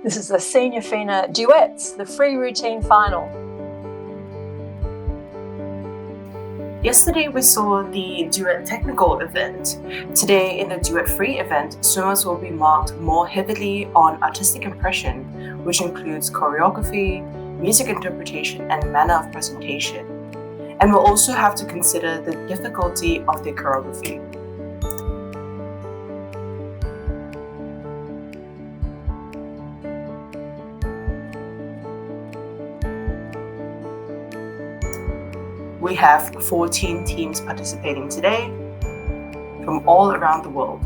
This is the Senior FINA Duets, the free routine final. Yesterday we saw the Duet technical event. Today in the Duet free event, swimmers will be marked more heavily on artistic impression, which includes choreography, music interpretation, and manner of presentation. And we'll also have to consider the difficulty of their choreography. We have 14 teams participating today from all around the world.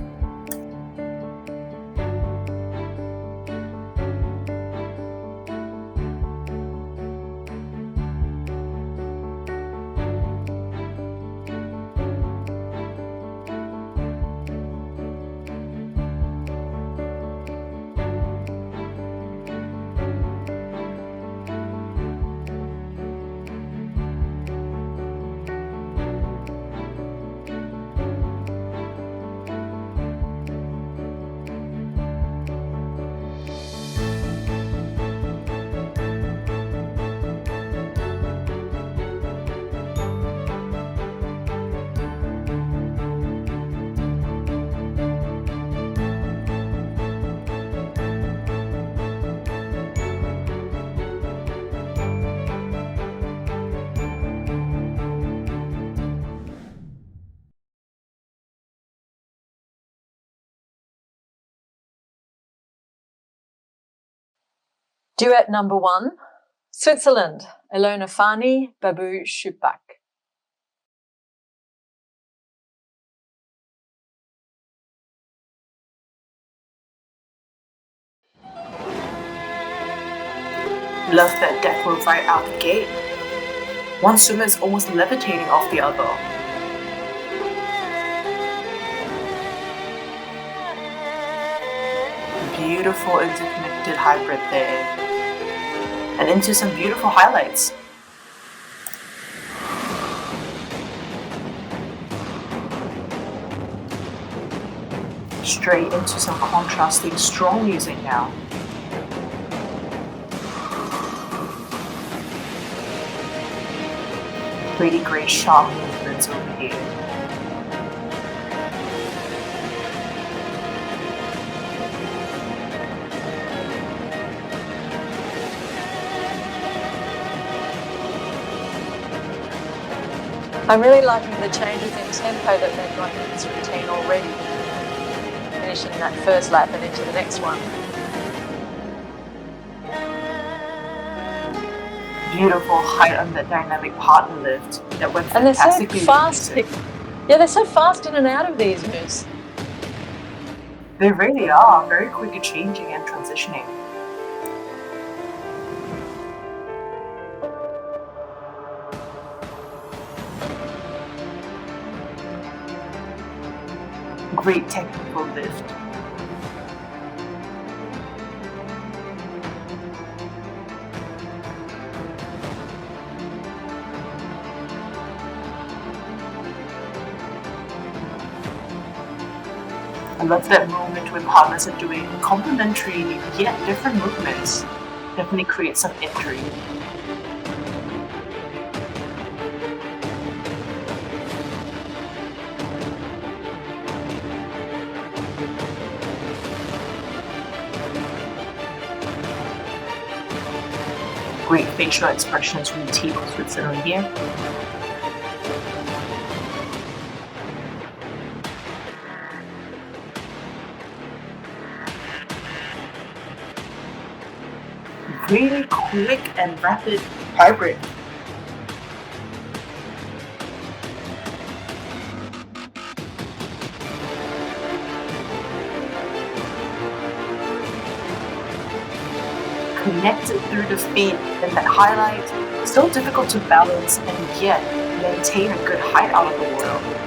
Duet number 1, Switzerland, Ilona Fani, Babu Shupak. Love that deck move right out the gate. One swimmer is almost levitating off the other. Beautiful interconnected hybrid there. And into some beautiful highlights. Straight into some contrasting strong music now. Pretty great sharp movements over here. I'm really liking the changes in tempo that they've got in this routine already, finishing that first lap and into the next one. Beautiful height on the dynamic partner lift that went And they're so fantastically fast. Yeah, they're so fast in and out of these moves. They really are, very quick at changing and transitioning. Great technical lift. I love that moment when partners are doing complementary yet different movements. Definitely creates some intrigue. Great facial expressions from the team of Switzerland here. Really quick and rapid hybrid. Connected through the feet and that highlight, still difficult to balance and yet maintain a good height out of the water.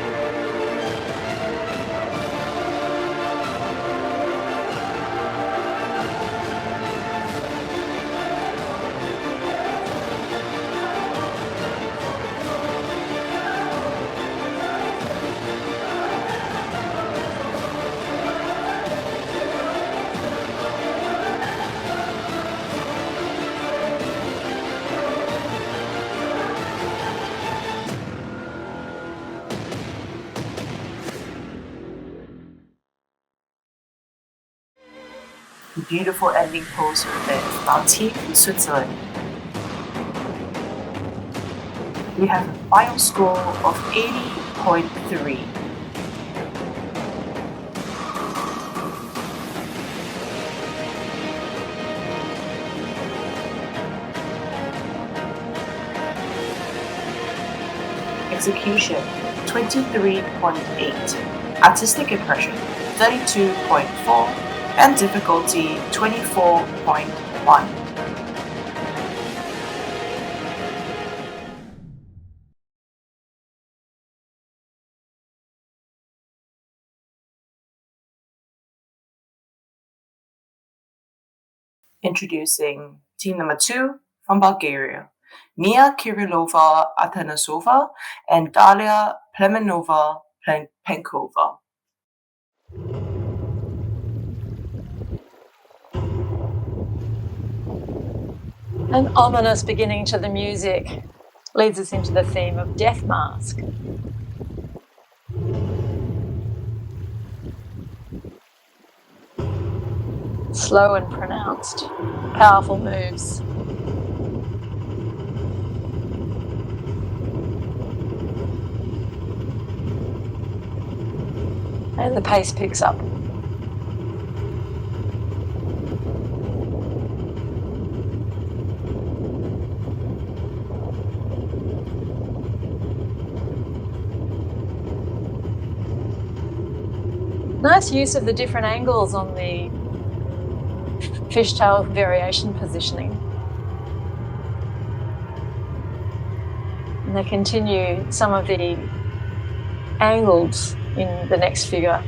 Beautiful ending pose there from our team in Switzerland. We have a final score of 80.3. Execution 23.8, artistic impression 32.4, and difficulty 24.1. Introducing team number 2 from Bulgaria, Mia Kirillova Atanasova and Dalia Plemenova Penkova. An ominous beginning to the music leads us into the theme of Death Mask. Slow and pronounced, powerful moves. And the pace picks up. Nice use of the different angles on the fishtail variation positioning. And they continue some of the angles in the next figure.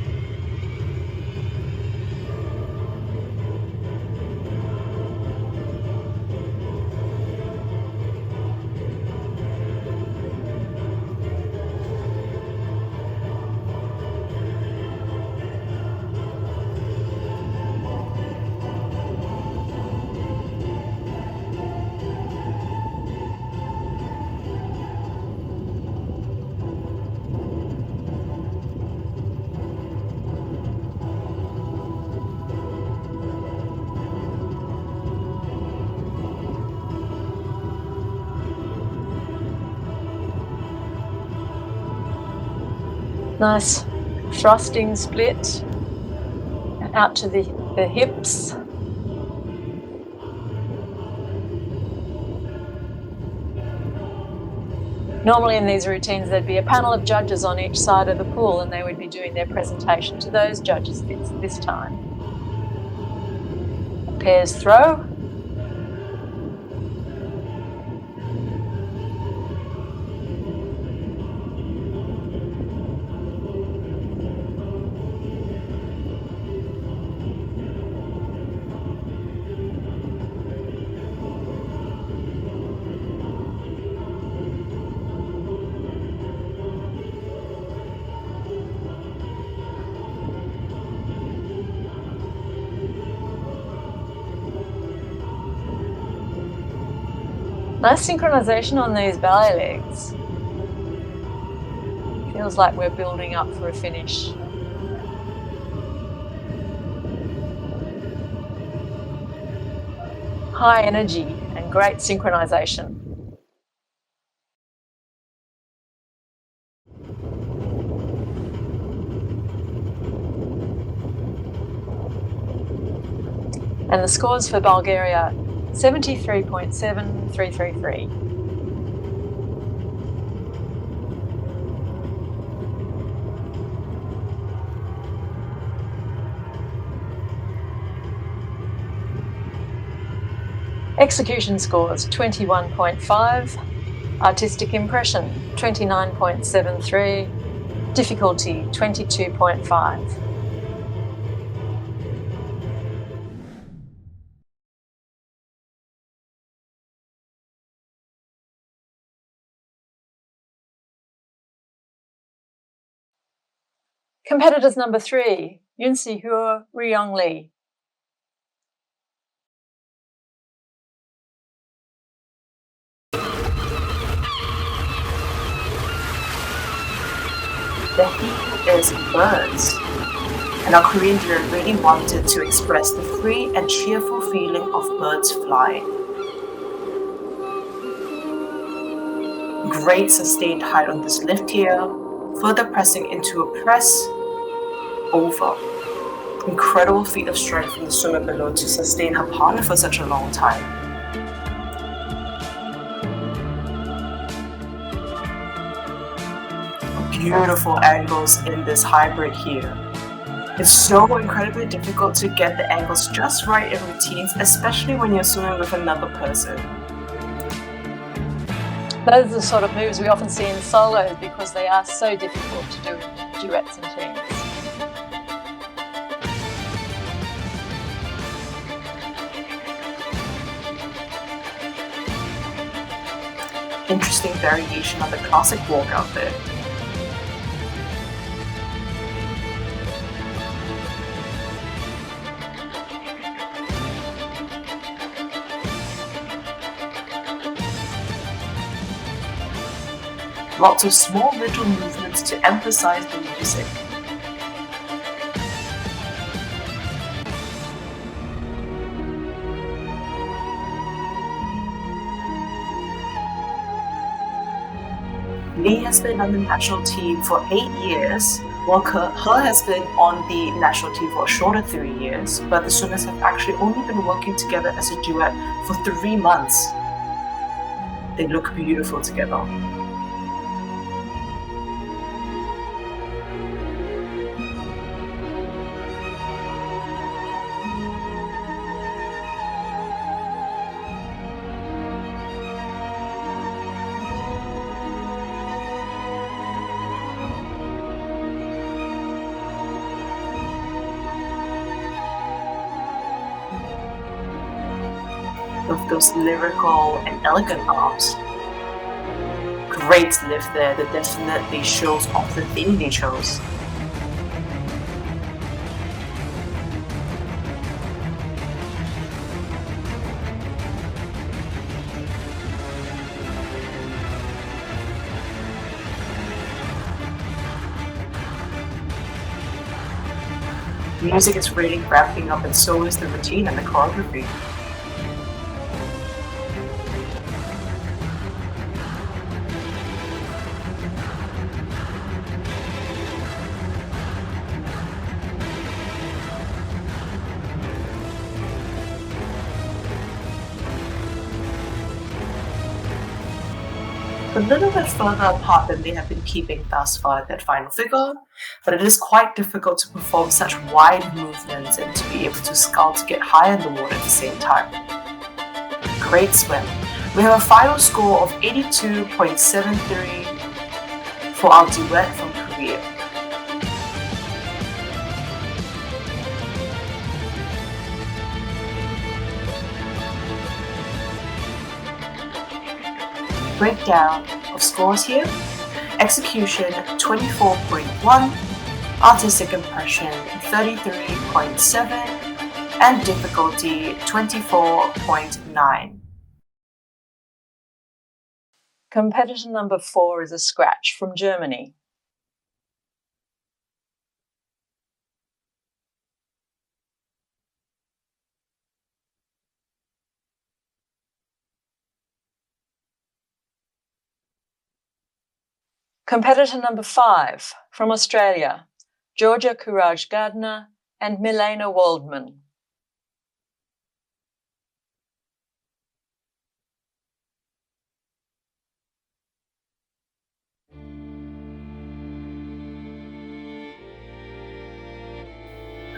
Nice thrusting split out to the hips. Normally in these routines there'd be a panel of judges on each side of the pool and they would be doing their presentation to those judges this time. Pairs throw. Nice synchronization on these ballet legs. Feels like we're building up for a finish. High energy and great synchronization. And the scores for Bulgaria, 73.7333. Execution scores 21.5, artistic impression 29.73, difficulty 22.5. Competitors number 3, Yunsi Hua Ryong Lee. The theme is birds, and our Korean duet really wanted to express the free and cheerful feeling of birds flying. Great sustained height on this lift here, further pressing into a press over. Incredible feat of strength from the swimmer below to sustain her partner for such a long time. Beautiful angles in this hybrid here. It's so incredibly difficult to get the angles just right in routines, especially when you're swimming with another person. Those are the sort of moves we often see in solos because they are so difficult to do in duets and teams. Interesting variation on the classic walk out there. Lots of small little movements to emphasize the music. Lee has been on the national team for 8 years, while He has been on the national team for a shorter 3 years, but the swimmers have actually only been working together as a duet for 3 months. They look beautiful together. Of those lyrical and elegant arms. Great lift there that definitely shows off the theme they chose. Music is really ramping up, and so is the routine and the choreography. A little bit further apart than they have been keeping thus far at that final figure, but it is quite difficult to perform such wide movements and to be able to scull to get high in the water at the same time. Great swim. We have a final score of 82.73 for our duet from Korea. Breakdown of scores here. Execution 24.1, artistic impression 33.7, and difficulty 24.9. Competitor number 4 is a scratch from Germany. Competitor number 5 from Australia, Georgia Courage Gardner and Milena Waldman.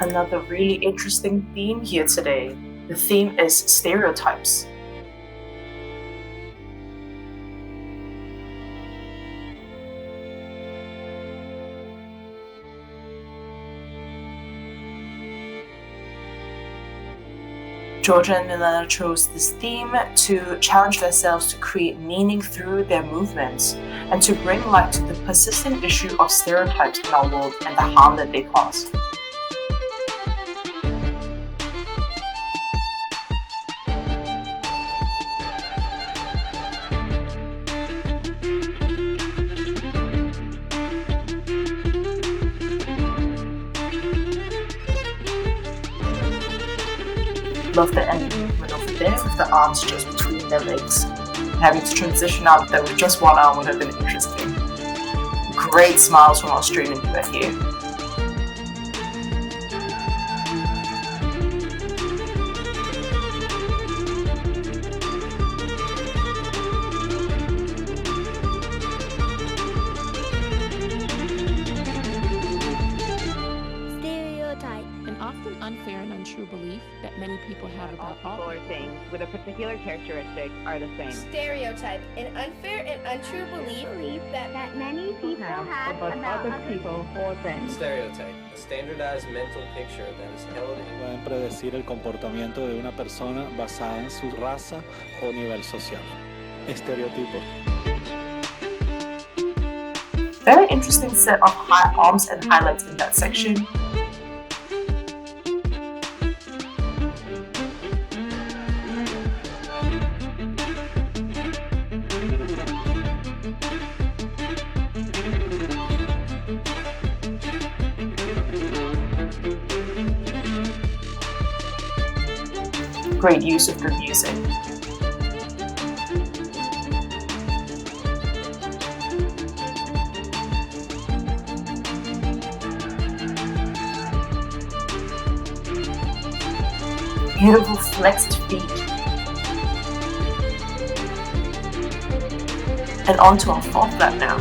Another really interesting theme here today. The theme is stereotypes. Georgia and Milena chose this theme to challenge themselves to create meaning through their movements and to bring light to the persistent issue of stereotypes in our world and the harm that they cause. Love the ending movement over there with the arms just between their legs. Having to transition out of there with just one arm would have been interesting. Great smiles from Australian duet here. An often unfair and untrue belief that many people have about all people or things with a particular characteristic are the same. Stereotype, an unfair and untrue belief that many people have about other people or things. Stereotype, a standardized mental picture that is held in. Pueden predecir el comportamiento de una persona basada en su raza o nivel social. Estereotipos. Very interesting set of arms and highlights in that section. Great use of the music. Beautiful flexed feet. And on to our fourth lap now.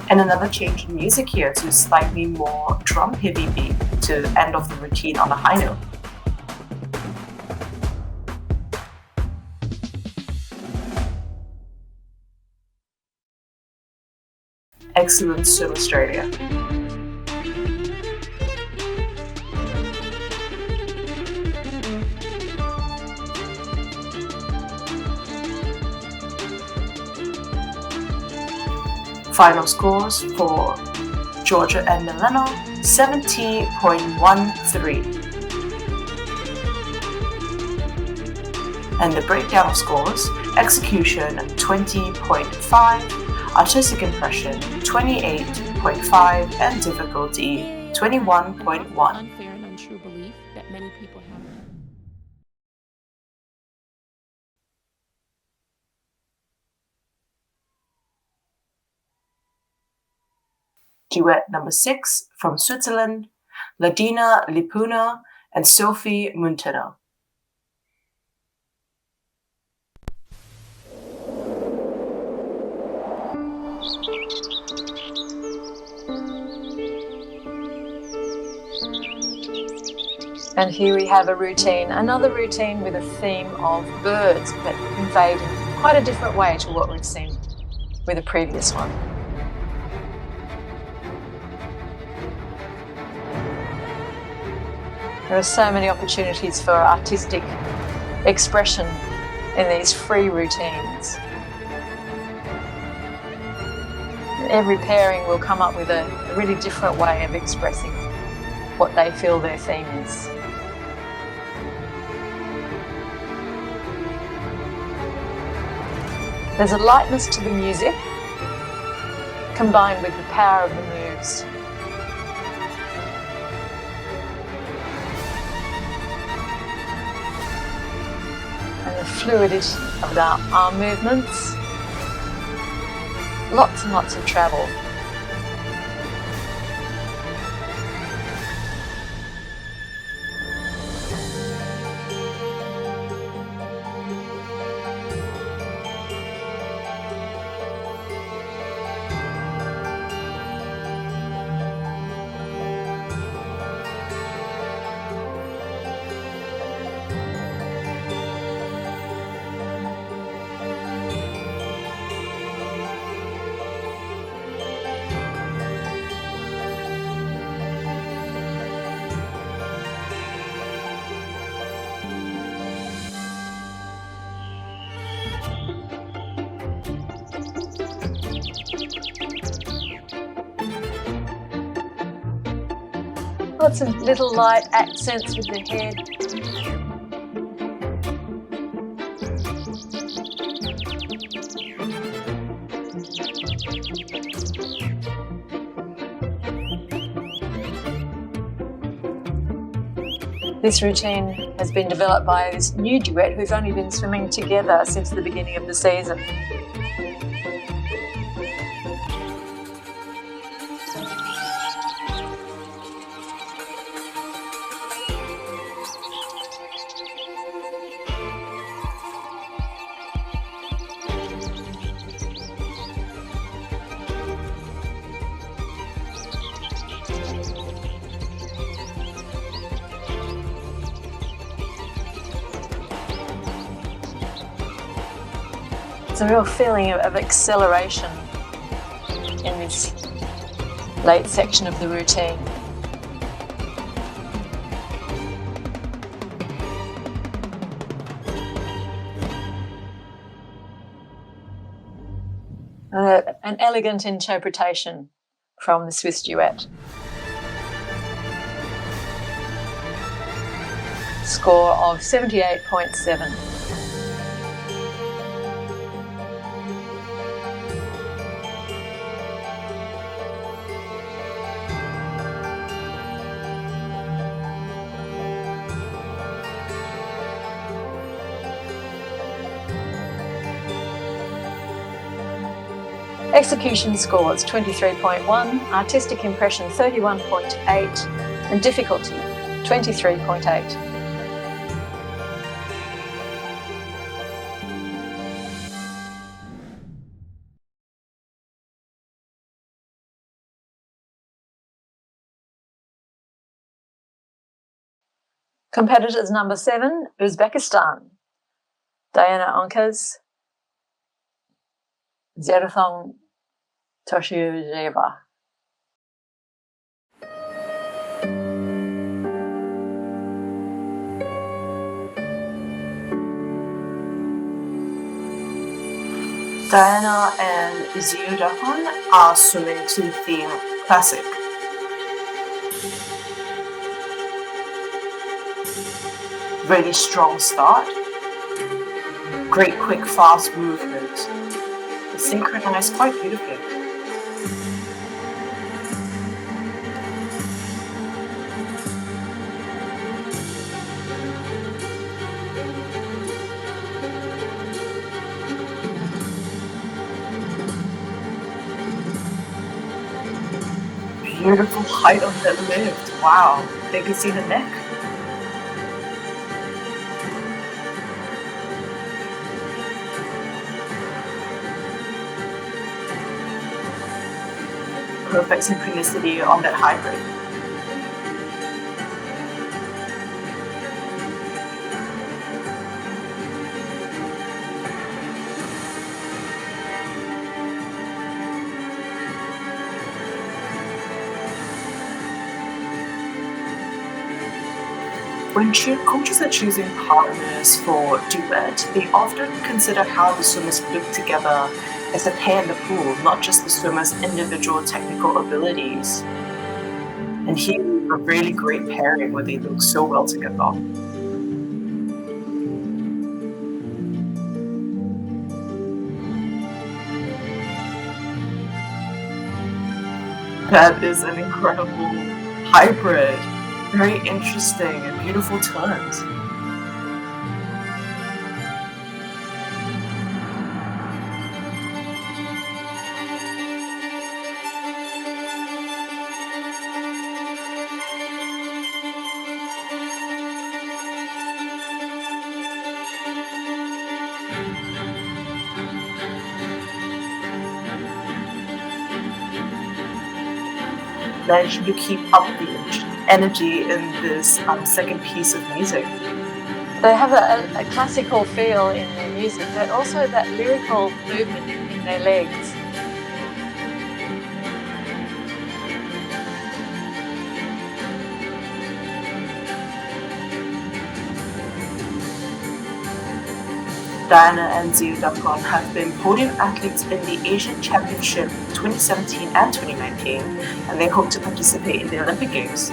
And another change in music here to a slightly more drum heavy beat to end off the routine on a high note. Excellent Swim Australia. Final scores for Georgia and Milano, 70.13. And the breakdown of scores, execution 20.5, artistic impression 28.5, and difficulty 21.1. Unfair and untrue belief that many people have. Duet number 6 from Switzerland, Ladina Lipuna and Sophie Muntener. And here we have a routine, another routine with a theme of birds, but conveyed in quite a different way to what we've seen with the previous one. There are so many opportunities for artistic expression in these free routines. Every pairing will come up with a really different way of expressing what they feel their theme is. There's a lightness to the music combined with the power of the moves. And the fluidity of the arm movements. Lots and lots of travel. Lots of little light accents with the head. This routine has been developed by this new duet who've only been swimming together since the beginning of the season. It's a real feeling of acceleration in this late section of the routine. An elegant interpretation from the Swiss duet. Score of 78.7. Execution scores 23.1, artistic impression 31.8, and difficulty 23.8. Competitors number 7, Uzbekistan. Diana Onkes, Zerathong Toshieva. Diana and Ziudahan are swimming to the theme Classic. Really strong start. Great quick fast movement. It's synchronized quite beautifully. Beautiful height of that lift. Wow, they can see the neck. Perfect synchronicity on that hybrid. When coaches are choosing partners for duet, they often consider how the swimmers look together as a pair in the pool, not just the swimmer's individual technical abilities. And here we have a really great pairing where they look so well together. That is an incredible hybrid. Very interesting and beautiful turns. Managed to keep up the energy in this second piece of music. They have a classical feel in their music, but also that lyrical movement in their legs. Diana and Ziudahan have been podium athletes in the Asian Championship 2017 and 2019, and they hope to participate in the Olympic Games.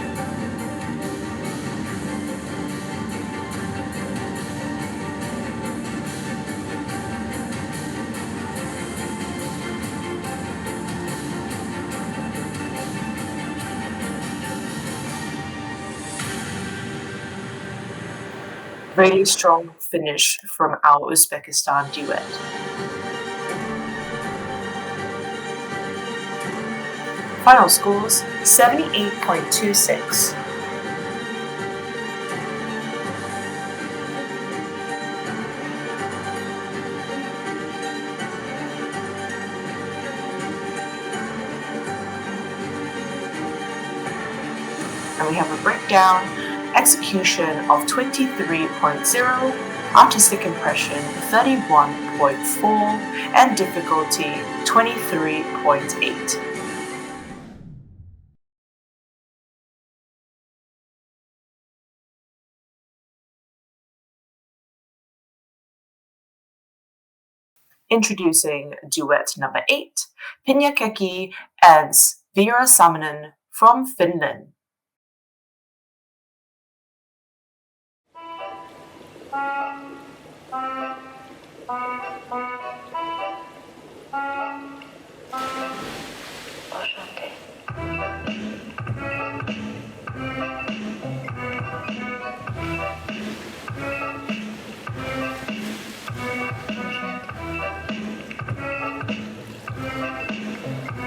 Really strong finish from our Uzbekistan duet. Final scores 78.26. And we have a breakdown, execution of 23.0, artistic impression 31.4, and difficulty 23.8. Introducing duet number 8, Pinja Keki and Veera Samanen from Finland.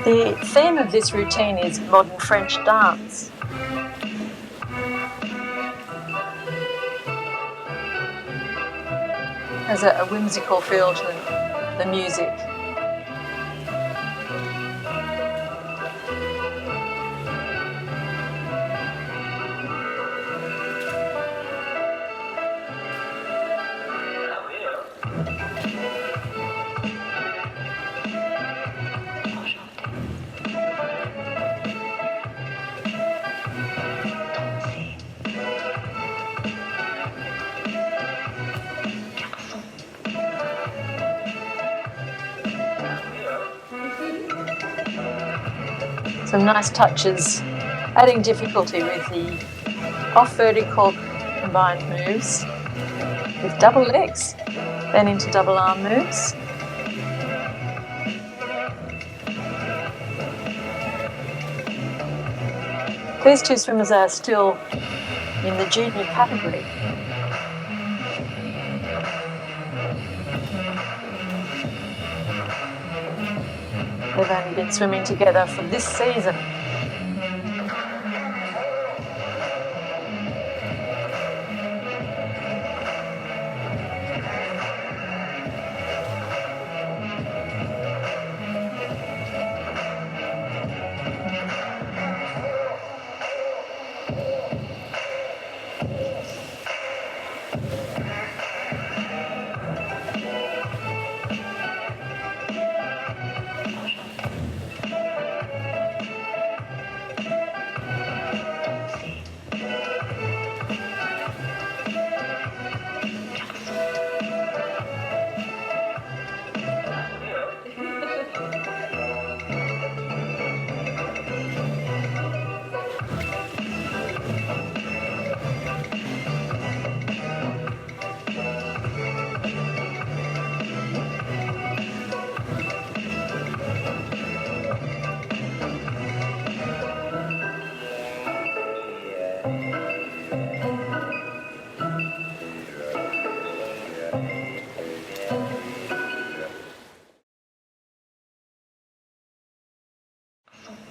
The theme of this routine is modern French dance. Has a whimsical feel to the music. Some nice touches, adding difficulty with the off vertical combined moves with double legs, then into double arm moves. These two swimmers are still in the junior category. They've only been swimming together for this season.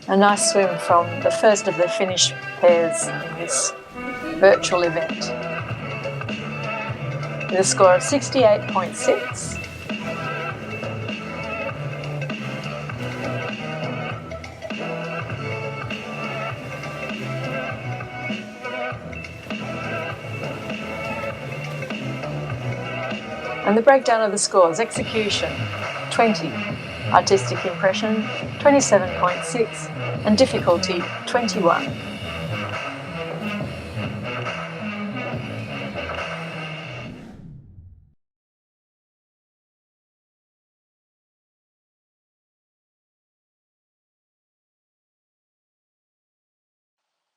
A nice swim from the first of the Finnish pairs in this virtual event, with a score of 68.6. And the breakdown of the scores: execution 20, artistic impression 27.6, and difficulty 21.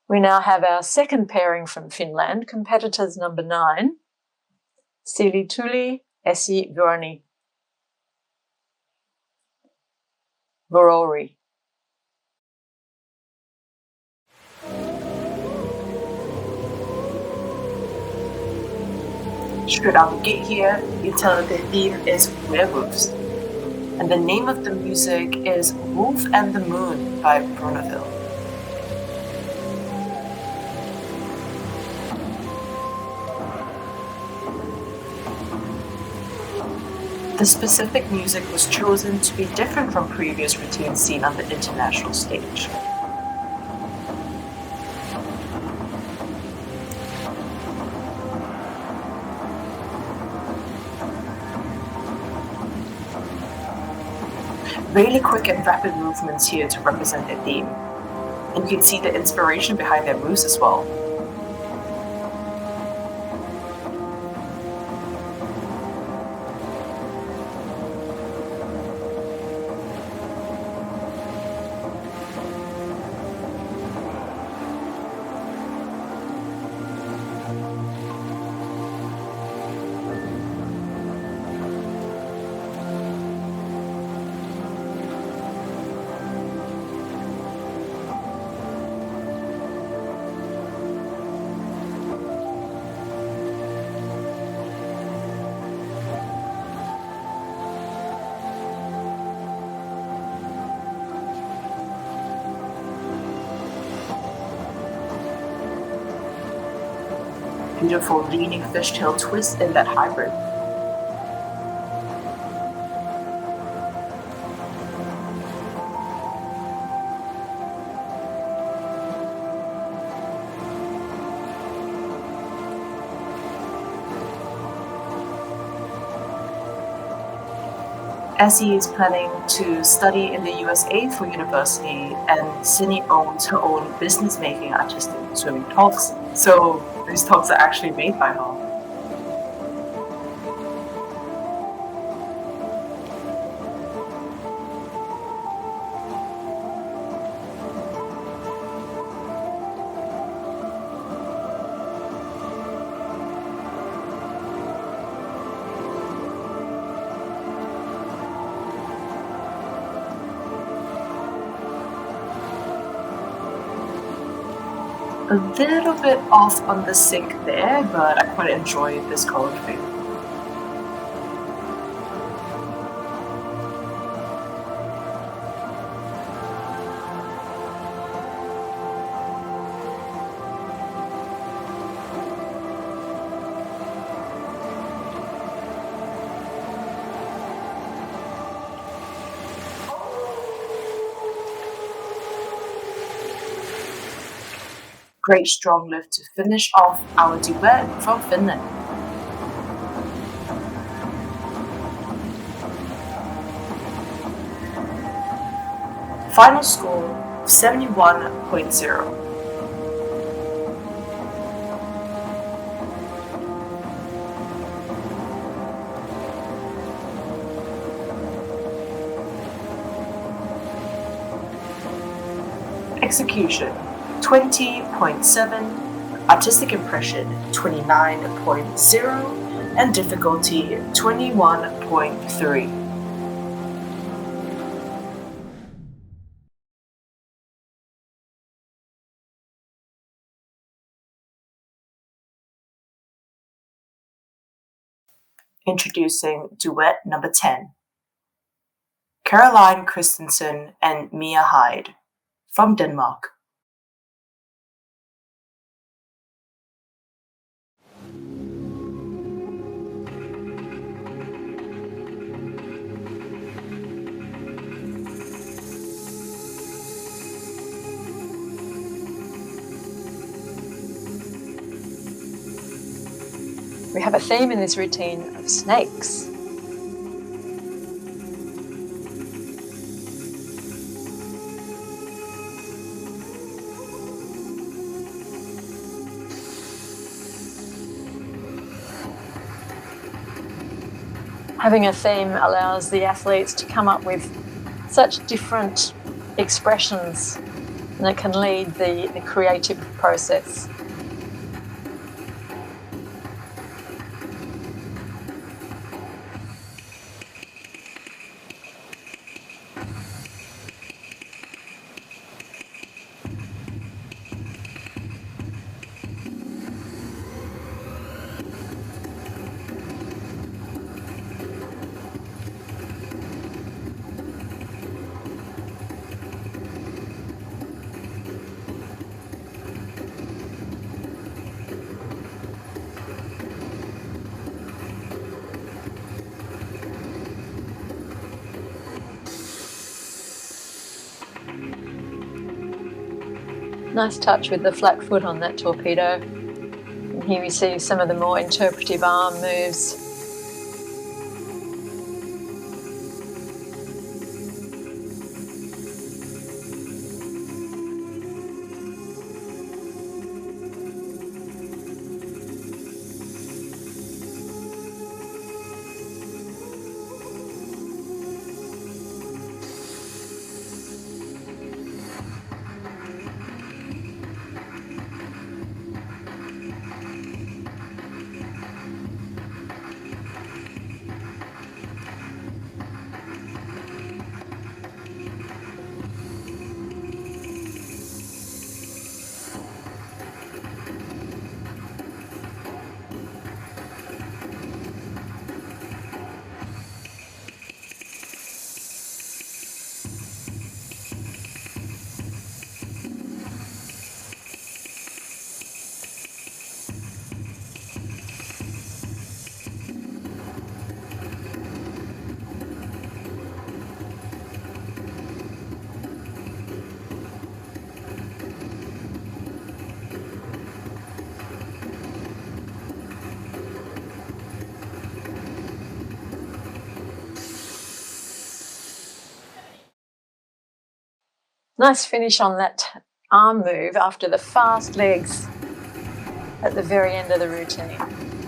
We now have our second pairing from Finland, competitors number 9, Sili Tuli, Esi Vorori. Straight out the gate here, you tell that the theme is werewolves. And the name of the music is Wolf and the Moon by Bruneville. The specific music was chosen to be different from previous routines seen on the international stage. Really quick and rapid movements here to represent their theme. And you can see the inspiration behind their moves as well. Beautiful leaning fishtail twist in that hybrid. Essie is planning to study in the USA for university, and Cindy owns her own business-making artistic swimming talks. So these talks are actually made by her. A little bit off on the sync there, but I quite enjoy this choreography. Great strong lift to finish off our duet from Finland. Final score 71.0. Execution 20.7, artistic impression 29.0, and difficulty 21.3. Introducing duet number 10. Caroline Christensen and Mia Hyde from Denmark. We have a theme in this routine of snakes. Having a theme allows the athletes to come up with such different expressions, and it can lead the creative process. Nice touch with the flat foot on that torpedo. And here we see some of the more interpretive arm moves. Nice finish on that arm move after the fast legs at the very end of the routine.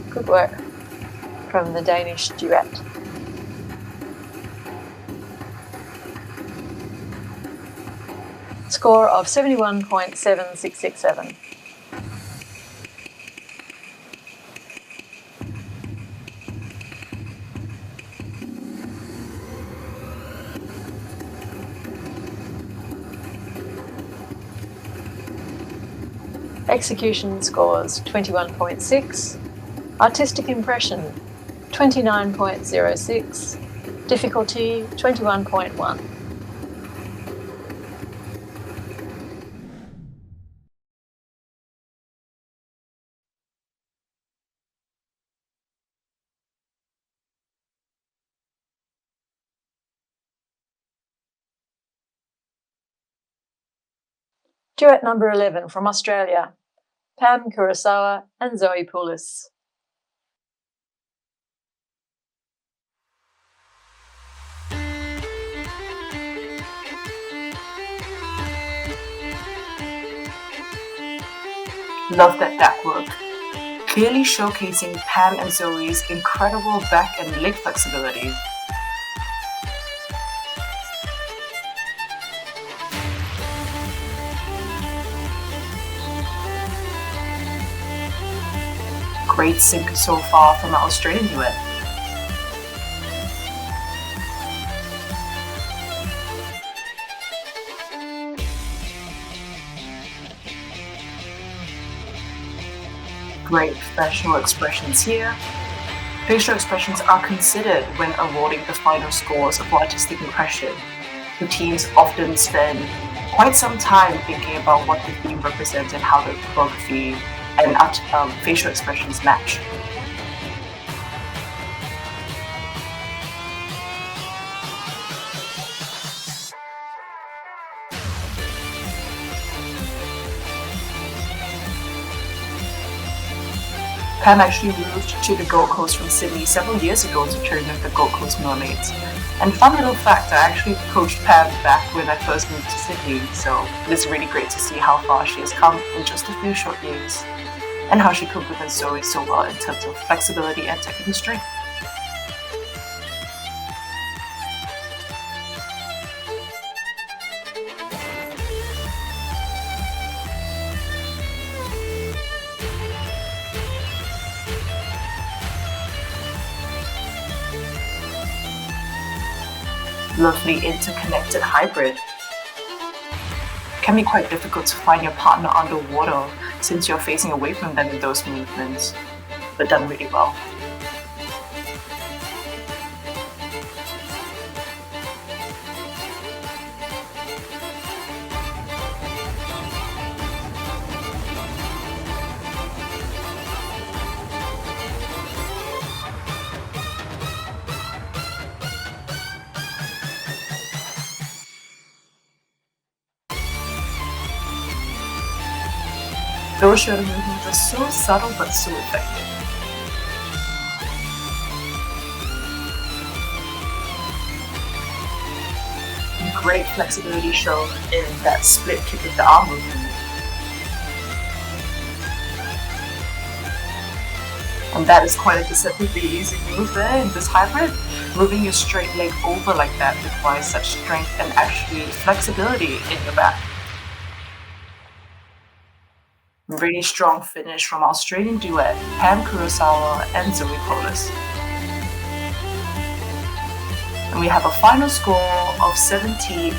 Good work from the Danish duet. Score of 71.7667. Execution scores 21.6, artistic impression 29.06, difficulty 21.1. Duet number 11 from Australia, Pam Kurosawa and Zoe Poulos. Love that back work, clearly showcasing Pam and Zoe's incredible back and leg flexibility. Great sync so far from our Australian duet. Great facial expressions here. Facial expressions are considered when awarding the final scores for artistic impression. The teams often spend quite some time thinking about what the theme represents and how the choreography and facial expressions match. Pam actually moved to the Gold Coast from Sydney several years ago to train with the Gold Coast Mermaids. And fun little fact, I actually coached Pam back when I first moved to Sydney, so it is really great to see how far she has come in just a few short years, and how she complements Zoe so well in terms of flexibility and technical strength. Lovely interconnected hybrid. Can be quite difficult to find your partner underwater since you're facing away from them in those movements, but done really well. Those shoulder movements are so subtle but so effective. Great flexibility shown in that split kick of the arm movement. And that is quite a deceptively easy move there in this hybrid. Moving your straight leg over like that requires such strength and actually flexibility in your back. Really strong finish from Australian duet Pam Kurosawa and Zoe Polis. And we have a final score of 70.0.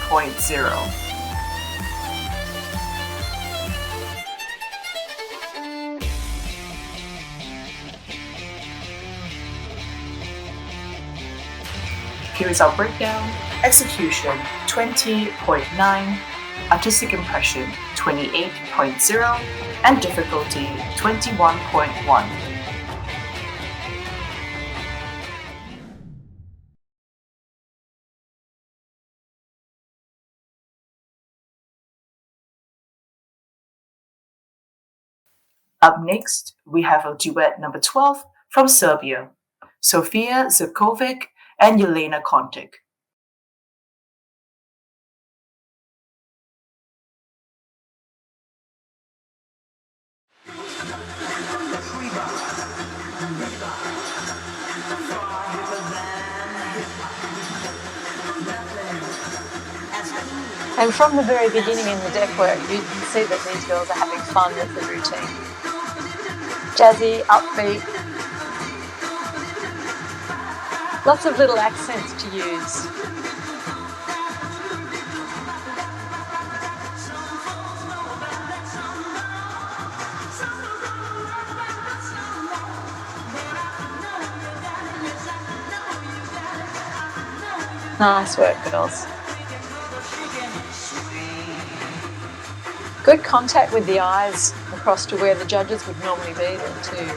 Here is our breakdown. Execution 20.9, artistic impression 28.0, and difficulty 21.1. Up next, we have a duet number 12 from Serbia, Sofia Zivkovic and Jelena Kontic. And from the very beginning in the deck work, you can see that these girls are having fun with the routine. Jazzy, upbeat, lots of little accents to use. Nice work, girls. Good contact with the eyes across to where the judges would normally be there too.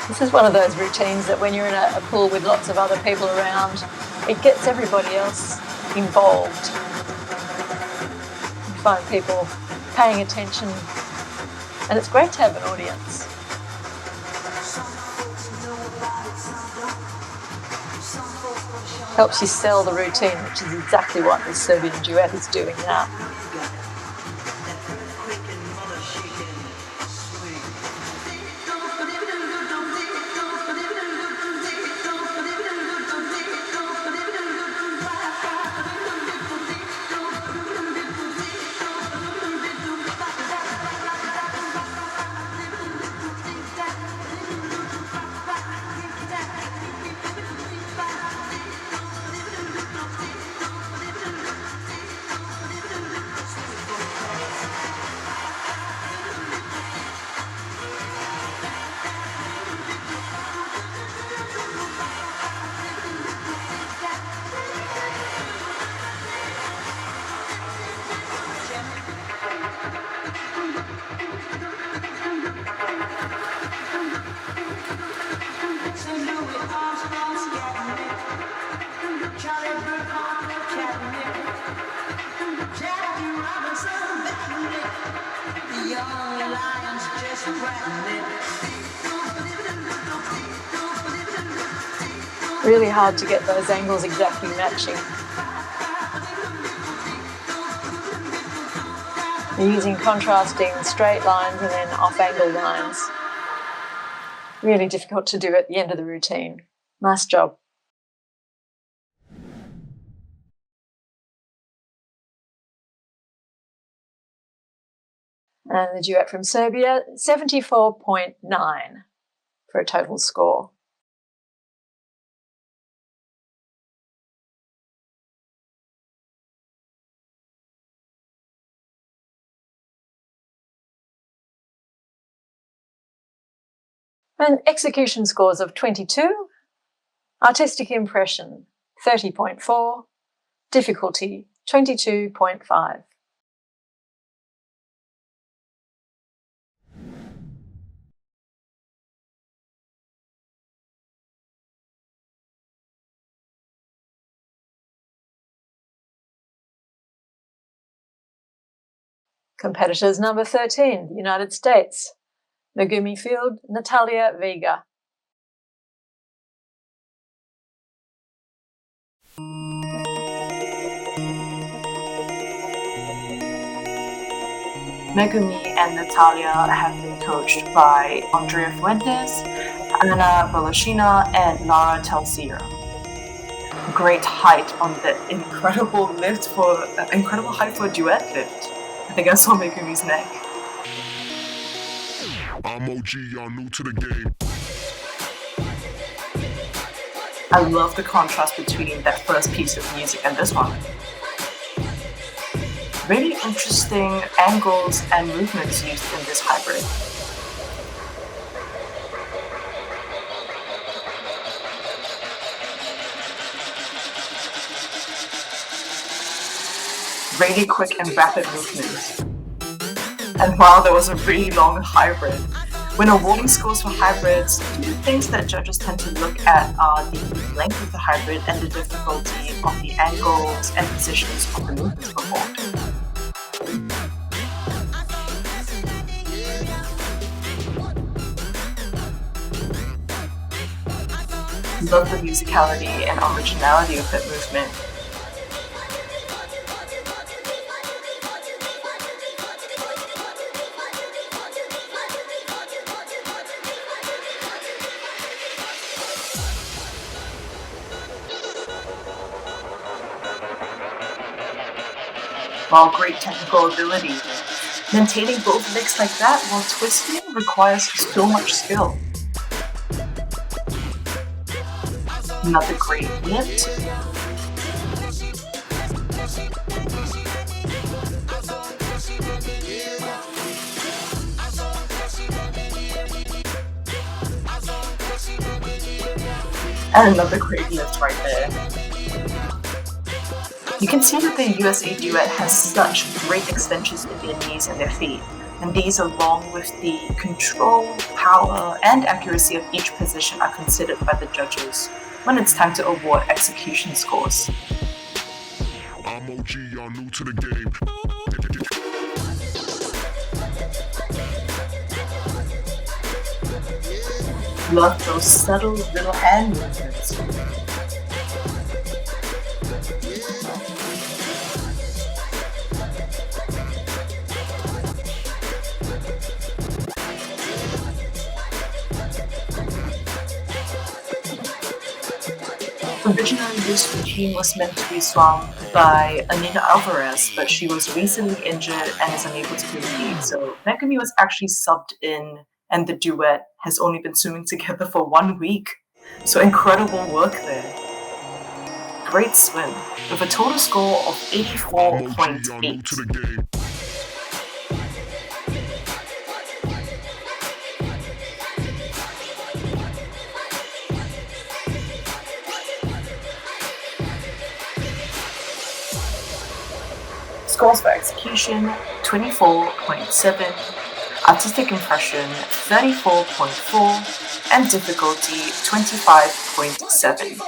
This is one of those routines that when you're in a pool with lots of other people around, it gets everybody else involved. You find people paying attention, and it's great to have an audience. Helps you sell the routine, which is exactly what the Serbian duet is doing now. Really hard to get those angles exactly matching. They're using contrasting straight lines and then off-angle lines. Really difficult to do at the end of the routine. Nice job. And the duet from Serbia, 74.9 for a total score. And execution scores of 22 Artistic impression, 30.4. Difficulty, 22.5. Competitors number 13, the United States. Megumi Field, Natalia Vega. Megumi and Natalia have been coached by Andrea Fuentes, Anna Boloshina, and Lara Telsier. Great height on the incredible height for a duet lift. I think I saw Megumi's neck. I'm OG, y'all new to the game. I love the contrast between that first piece of music and this one. Really interesting angles and movements used in this hybrid. Really quick and rapid movements. And wow, there was a really long hybrid. When awarding scores for hybrids, two things that judges tend to look at are the length of the hybrid and the difficulty of the angles and positions of the movements performed. Love the musicality and originality of that movement. While great technical ability, maintaining both legs like that while twisting requires so much skill. Another great lift. And another great lift right there. You can see that the USA duet has such great extensions in their knees and their feet, and these along with the control, power, and accuracy of each position are considered by the judges when it's time to award execution scores. I'm OG, y'all new to the game. Love those subtle little hand movements. Originally, this routine was meant to be swum by Anita Alvarez, but she was recently injured and is unable to compete. So Megumi was actually subbed in, and the duet has only been swimming together for 1 week. So incredible work there. Great swim, with a total score of 84.8. Scores for execution, 24.7, artistic impression, 34.4, and difficulty, 25.7.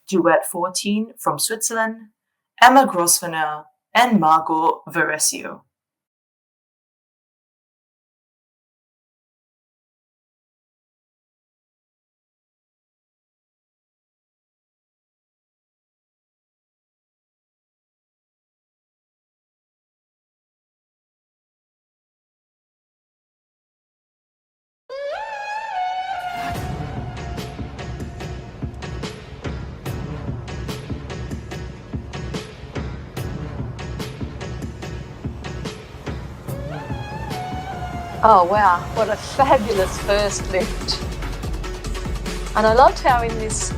Duet 14 from Switzerland, Emma Grosvenor and Margot Veresio. Oh wow, what a fabulous first lift. And I loved how in this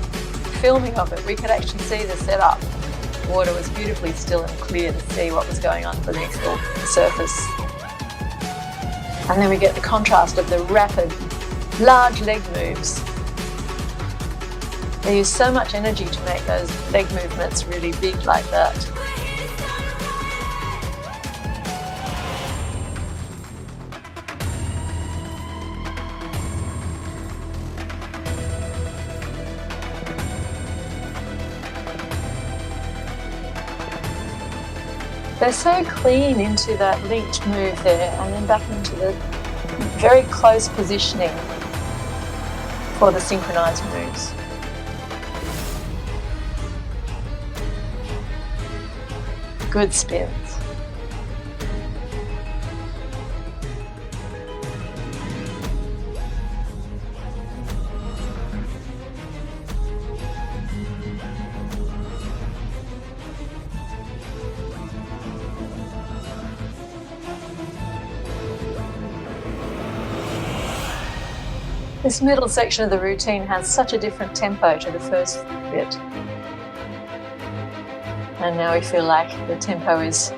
filming of it we could actually see the setup. The water was beautifully still and clear to see what was going on beneath the surface. And then we get the contrast of the rapid, large leg moves. They use so much energy to make those leg movements really big like that. They're so clean into that linked move there and then back into the very close positioning for the synchronized moves. Good spins. This middle section of the routine has such a different tempo to the first bit. And now we feel like the tempo is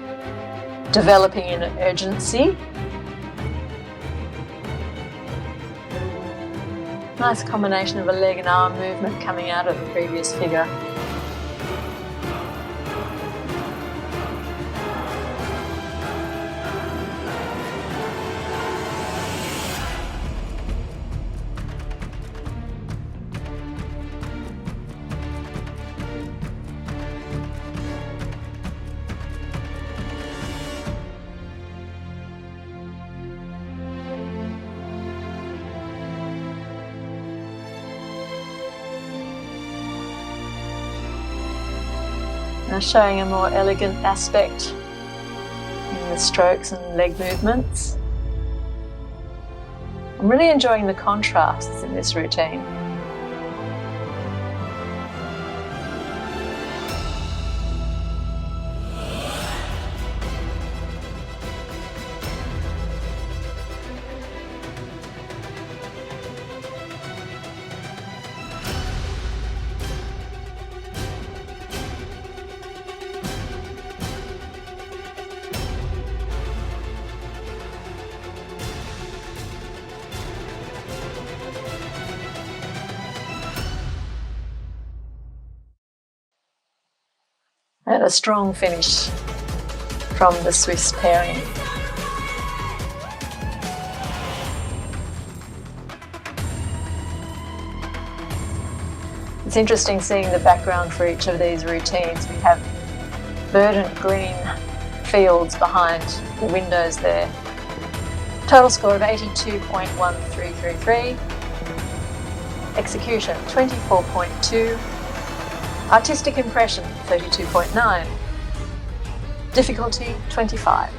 developing in urgency. Nice combination of a leg and arm movement coming out of the previous figure. Now showing a more elegant aspect in the strokes and leg movements. I'm really enjoying the contrasts in this routine. And a strong finish from the Swiss pairing. It's interesting seeing the background for each of these routines. We have verdant green fields behind the windows there. Total score of 82.1333. Execution 24.2. Artistic impression 32.9. Difficulty 25.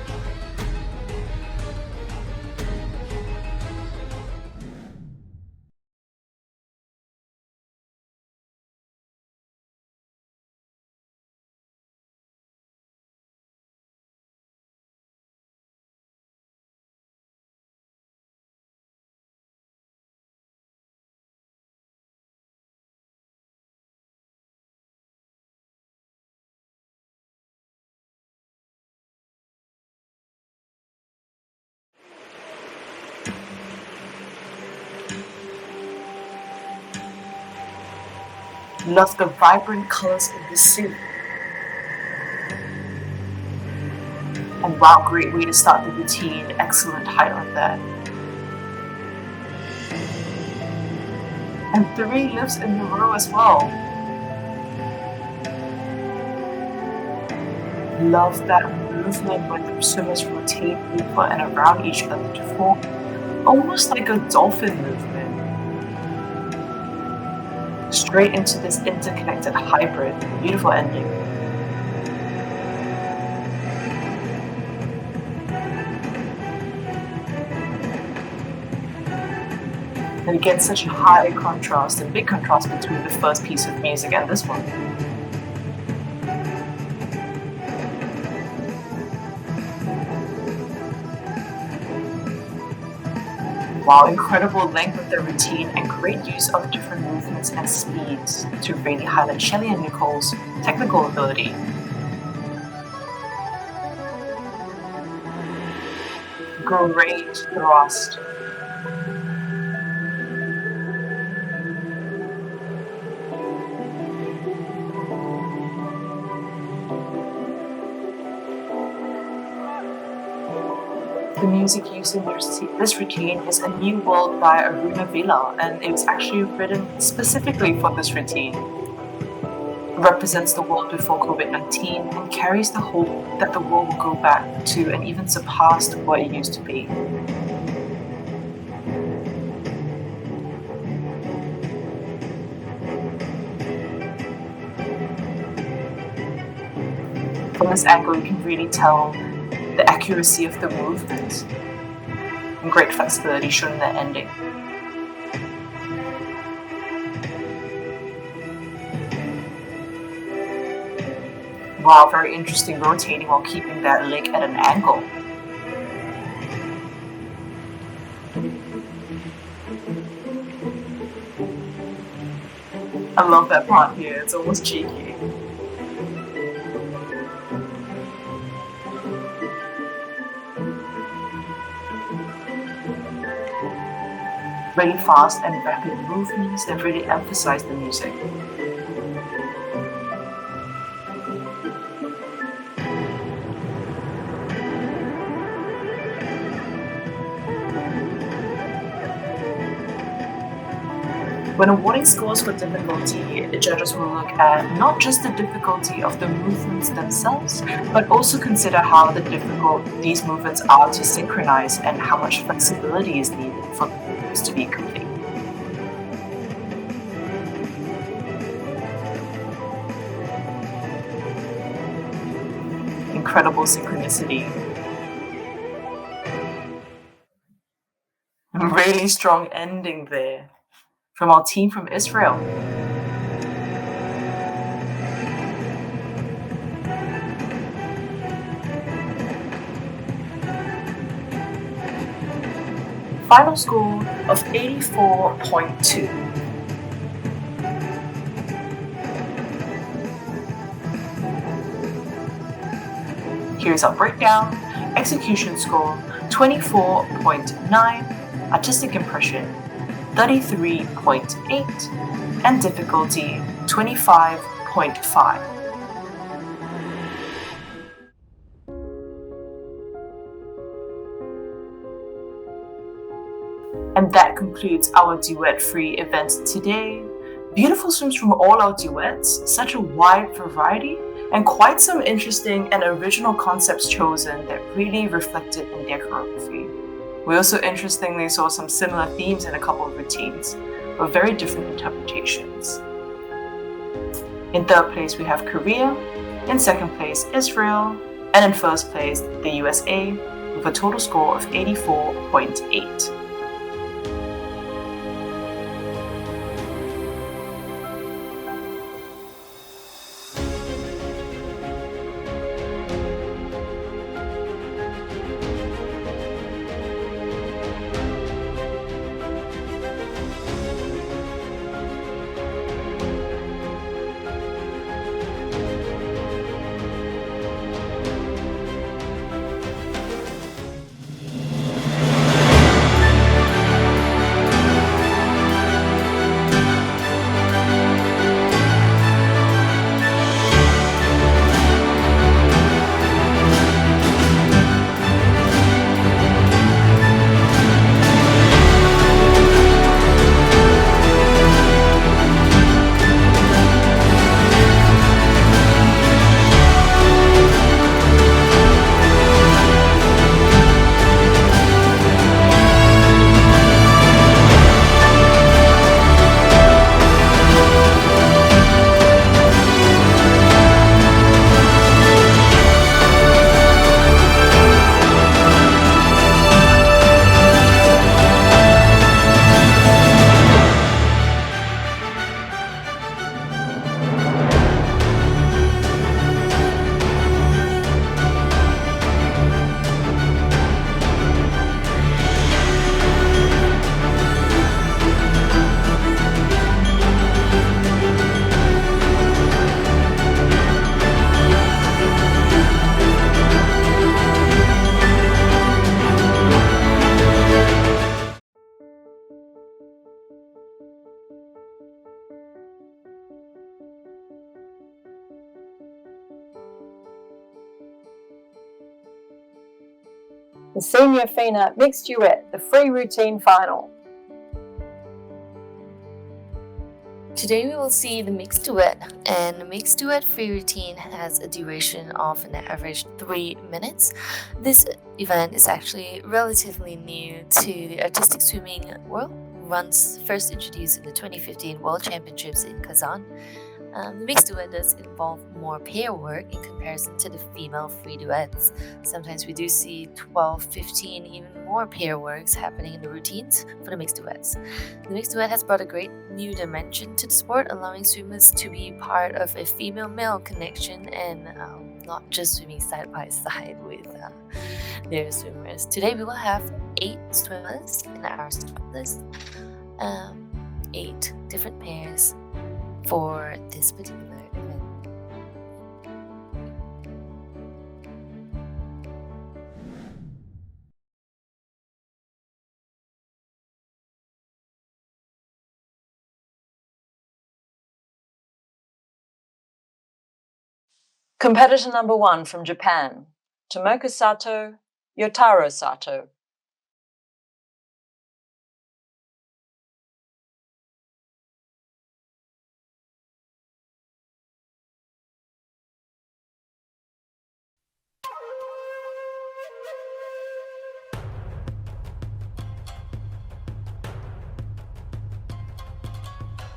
Love the vibrant colors of the sea. And wow, great way to start the routine. Excellent highlight there. And 3 lifts in a row as well. Love that movement when the swimmers rotate over and around each other to form almost like a dolphin movement. Straight into this interconnected hybrid. Beautiful ending. And again, such a high contrast, a big contrast between the first piece of music and this one. Wow, incredible length of the routine and great use of different movements and speeds to really highlight Shelley and Nicole's technical ability. Great thrust. The music used in this routine is A New World by Aruna Villa, and it was actually written specifically for this routine. It represents the world before COVID-19 and carries the hope that the world will go back to and even surpass what it used to be. From this angle, you can really tell the accuracy of the movement and great flexibility shown in the ending. Wow, very interesting, rotating while keeping that leg at an angle. I love that part here, it's almost cheeky. Really fast and rapid movements that really emphasize the music. When awarding scores for difficulty, the judges will look at not just the difficulty of the movements themselves, but also consider how difficult these movements are to synchronize and how much flexibility is needed for the movements to be complete. Incredible synchronicity. Really strong ending there from our team from Israel. Final score of 84.2. Here's our breakdown. Execution score 24.9, artistic impression 33.8, and difficulty 25.5. And that concludes our Duet Free event today. Beautiful swims from all our duets, such a wide variety, and quite some interesting and original concepts chosen that really reflected in their choreography. We also interestingly saw some similar themes in a couple of routines, but very different interpretations. In third place we have Korea, in second place Israel, and in first place the USA with a total score of 84.8. the Senior FINA Mixed Duet, the free routine final. Today we will see the mixed duet, and the mixed duet free routine has a duration of an average 3 minutes. This event is actually relatively new to the artistic swimming world, once first introduced in the 2015 World Championships in Kazan. The mixed duet does involve more pair work in comparison to the female free duets. Sometimes we do see 12, 15, even more pair works happening in the routines for the mixed duets. The mixed duet has brought a great new dimension to the sport, allowing swimmers to be part of a female-male connection and not just swimming side by side with their swimmers. Today we will have 8 swimmers in our swim list, 8 different pairs for this particular event. Competitor number 1 from Japan, Tomoka Sato, Yotaro Sato.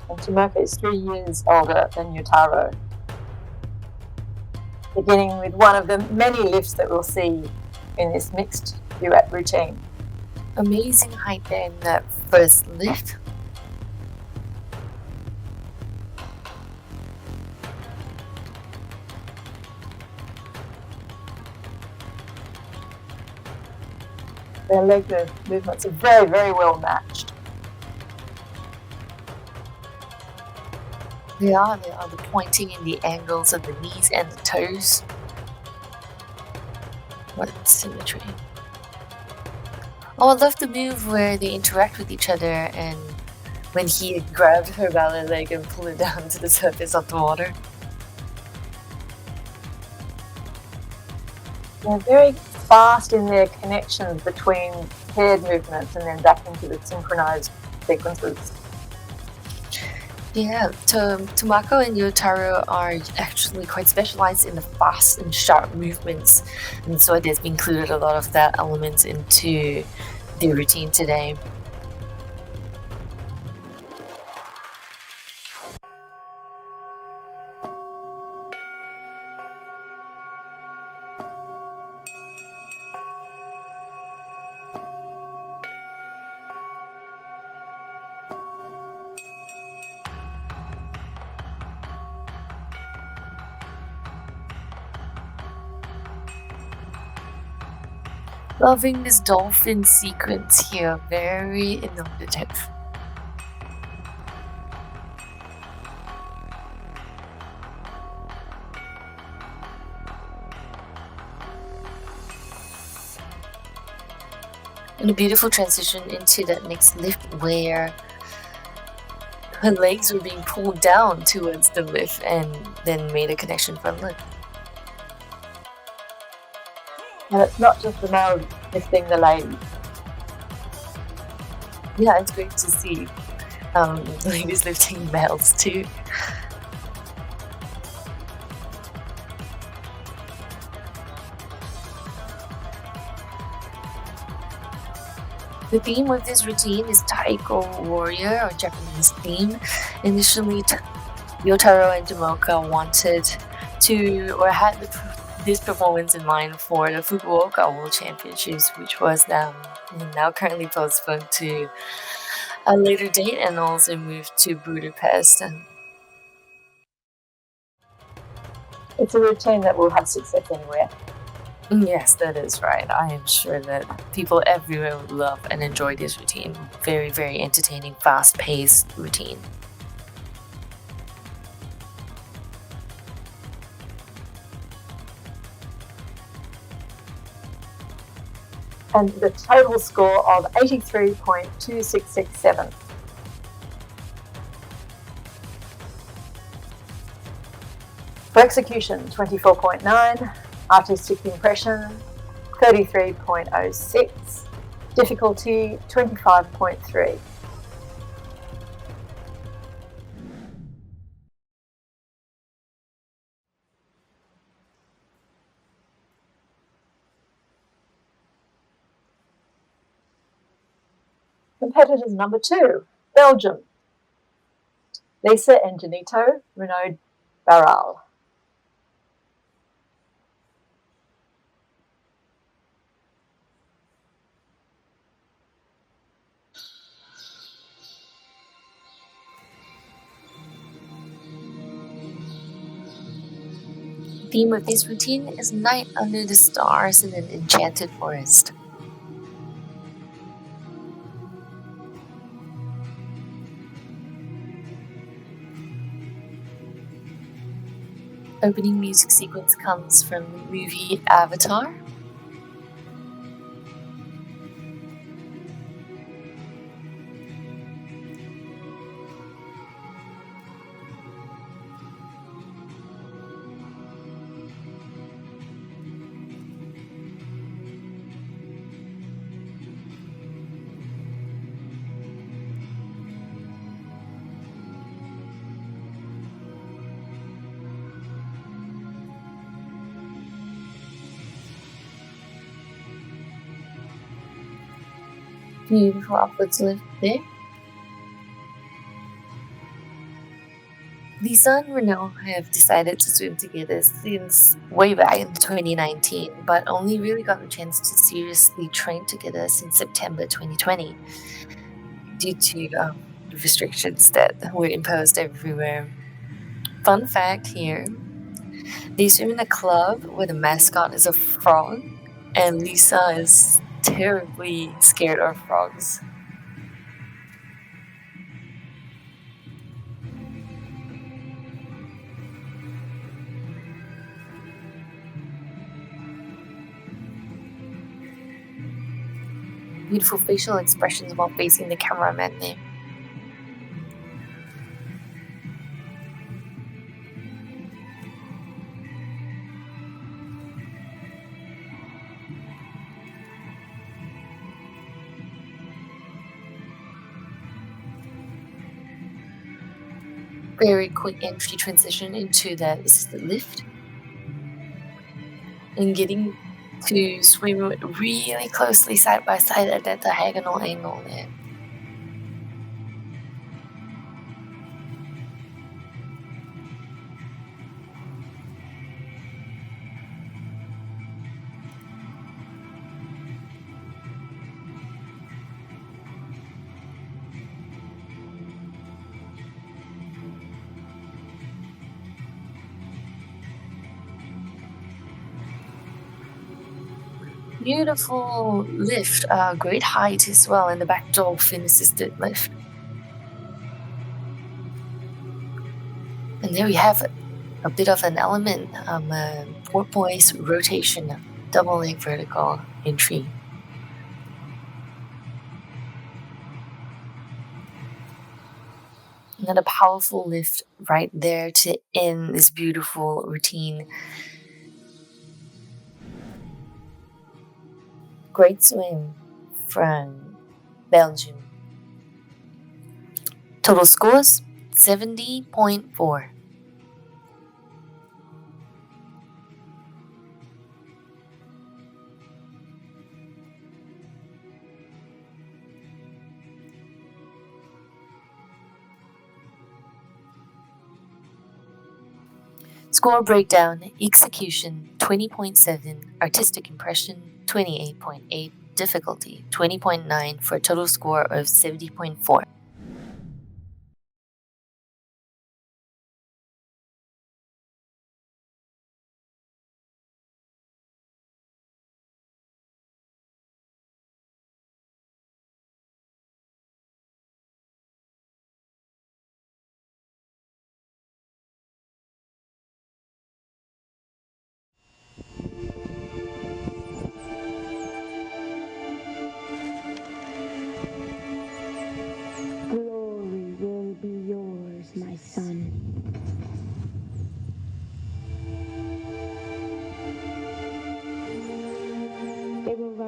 And Tomoka is 3 years older than Yotaro. Beginning with one of the many lifts that we'll see in this mixed duet routine. Amazing height there in that first lift. Their leg movements are very, very well matched. They are the pointing in the angles of the knees and the toes. What symmetry. Oh, I love the move where they interact with each other and when he grabbed her ballet leg and pulled it down to the surface of the water. They're very fast in their connections between paired movements and then back into the synchronized sequences. Yeah, Tomako and Yotaro are actually quite specialized in the fast and sharp movements, and so they've included a lot of that element into the routine today. Loving this dolphin sequence here, very innovative. And a beautiful transition into that next lift where her legs were being pulled down towards the lift and then made a connection from it. And it's not just the male lifting the lady. Yeah, it's great to see ladies lifting males too. The theme of this routine is Taiko Warrior, or Japanese theme. Initially, Yotaro and Tomoka wanted to, or had this performance in mind for the Fukuoka World Championships, which was now currently postponed to a later date and also moved to Budapest. It's a routine that will have success anywhere. Yes, that is right. I am sure that people everywhere would love and enjoy this routine. Very, very entertaining, fast-paced routine. And the total score of 83.2667. For execution, 24.9. Artistic impression, 33.06. Difficulty 25.3. Competitors number 2, Belgium. Lisa and Janito Renaud Barral. The theme of this routine is Night Under the Stars in an Enchanted Forest. Opening music sequence comes from the movie Avatar. Beautiful upwards lift there. Lisa and Renaud have decided to swim together since way back in 2019, but only really got a chance to seriously train together since September 2020 due to restrictions that were imposed everywhere. Fun fact here, they swim in a club where the mascot is a frog, and Lisa is terribly scared of frogs. Beautiful facial expressions while facing the cameraman there. Very quick entry transition into that assisted lift. And getting to swim really closely side by side at that diagonal angle there. Beautiful lift, great height as well, and the back dolphin assisted lift. And there we have it, a bit of an element, porpoise rotation, double leg vertical entry. Another powerful lift right there to end this beautiful routine. Great swim from Belgium. Total scores 70.4. Score breakdown: execution 20.7, artistic impression 28.8, difficulty 20.9 for a total score of 70.4.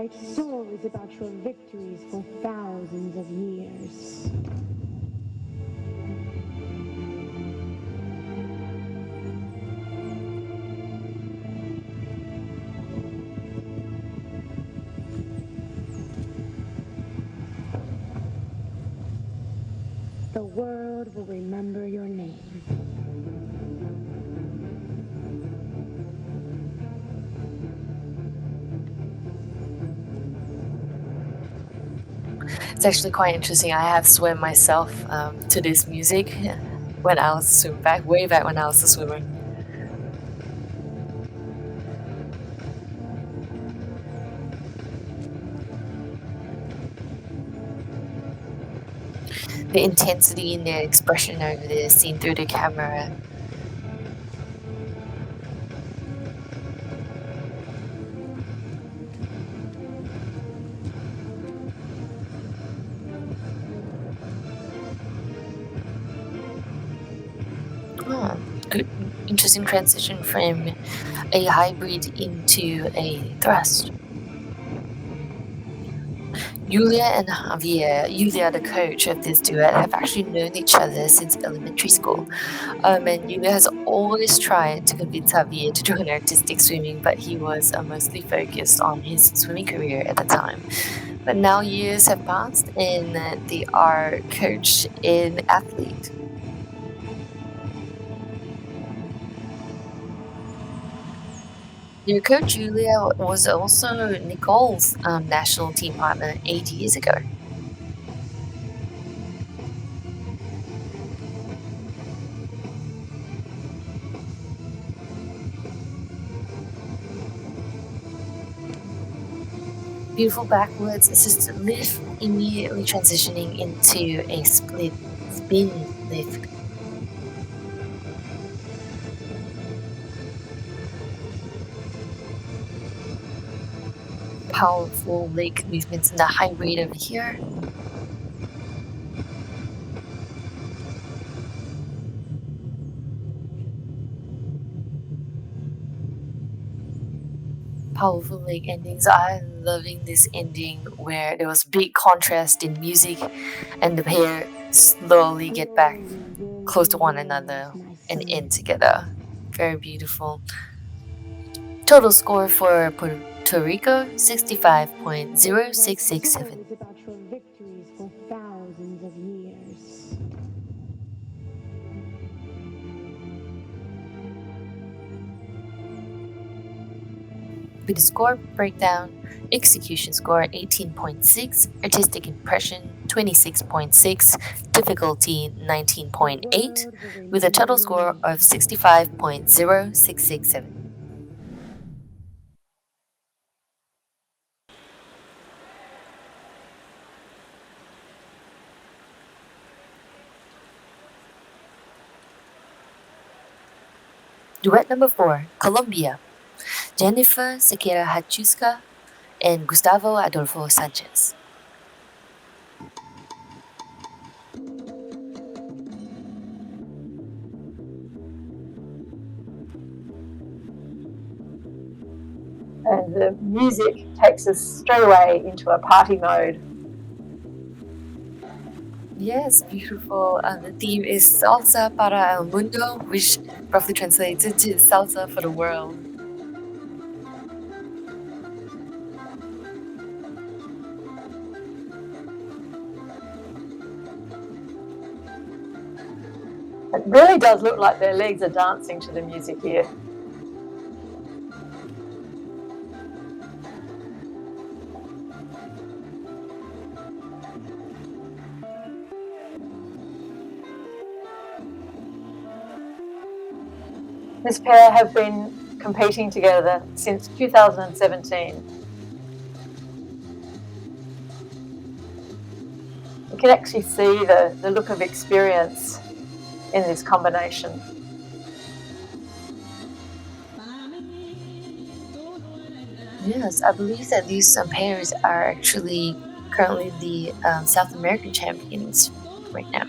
write stories about your victories for thousands of years. The world will remember your name. It's actually quite interesting. I have swam myself to this music when I was way back when I was a swimmer. The intensity in their expression over there, seen through the camera. Good, interesting transition from a hybrid into a thrust. Julia and Javier, Julia, the coach of this duet, have actually known each other since elementary school. And Julia has always tried to convince Javier to join artistic swimming, but he was mostly focused on his swimming career at the time. But now years have passed, and they are coach and athlete. Their coach Julia was also Nicole's national team partner 8 years ago. Beautiful backwards assisted lift, immediately transitioning into a split spin lift. Powerful leg movements in the high rate over here. Powerful leg endings. I'm loving this ending where there was big contrast in music and the pair slowly get back close to one another and end together. Very beautiful. Total score for Puerto Rico, 65.0667. About your victories for thousands of years. With the score breakdown, execution score 18.6, artistic impression 26.6, difficulty 19.8, with a total score of 65.0667. Duet number 4, Colombia. Jennifer Sequeira Hachuska and Gustavo Adolfo Sanchez. And the music takes us straight away into a party mode. Yes, beautiful. The theme is Salsa para el Mundo, which roughly translates into Salsa for the world. It really does look like their legs are dancing to the music here. This pair have been competing together since 2017. You can actually see the look of experience in this combination. Yes, I believe that these pairs are actually currently the South American champions right now.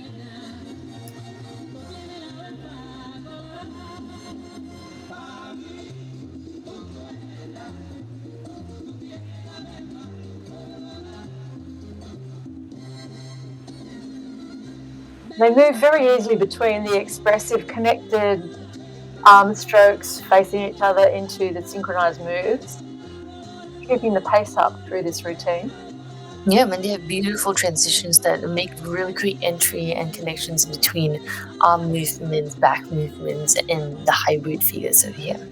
They move very easily between the expressive connected arm strokes facing each other into the synchronized moves, keeping the pace up through this routine. Yeah, man, they have beautiful transitions that make really great entry and connections between arm movements, back movements, and the hybrid figures over here.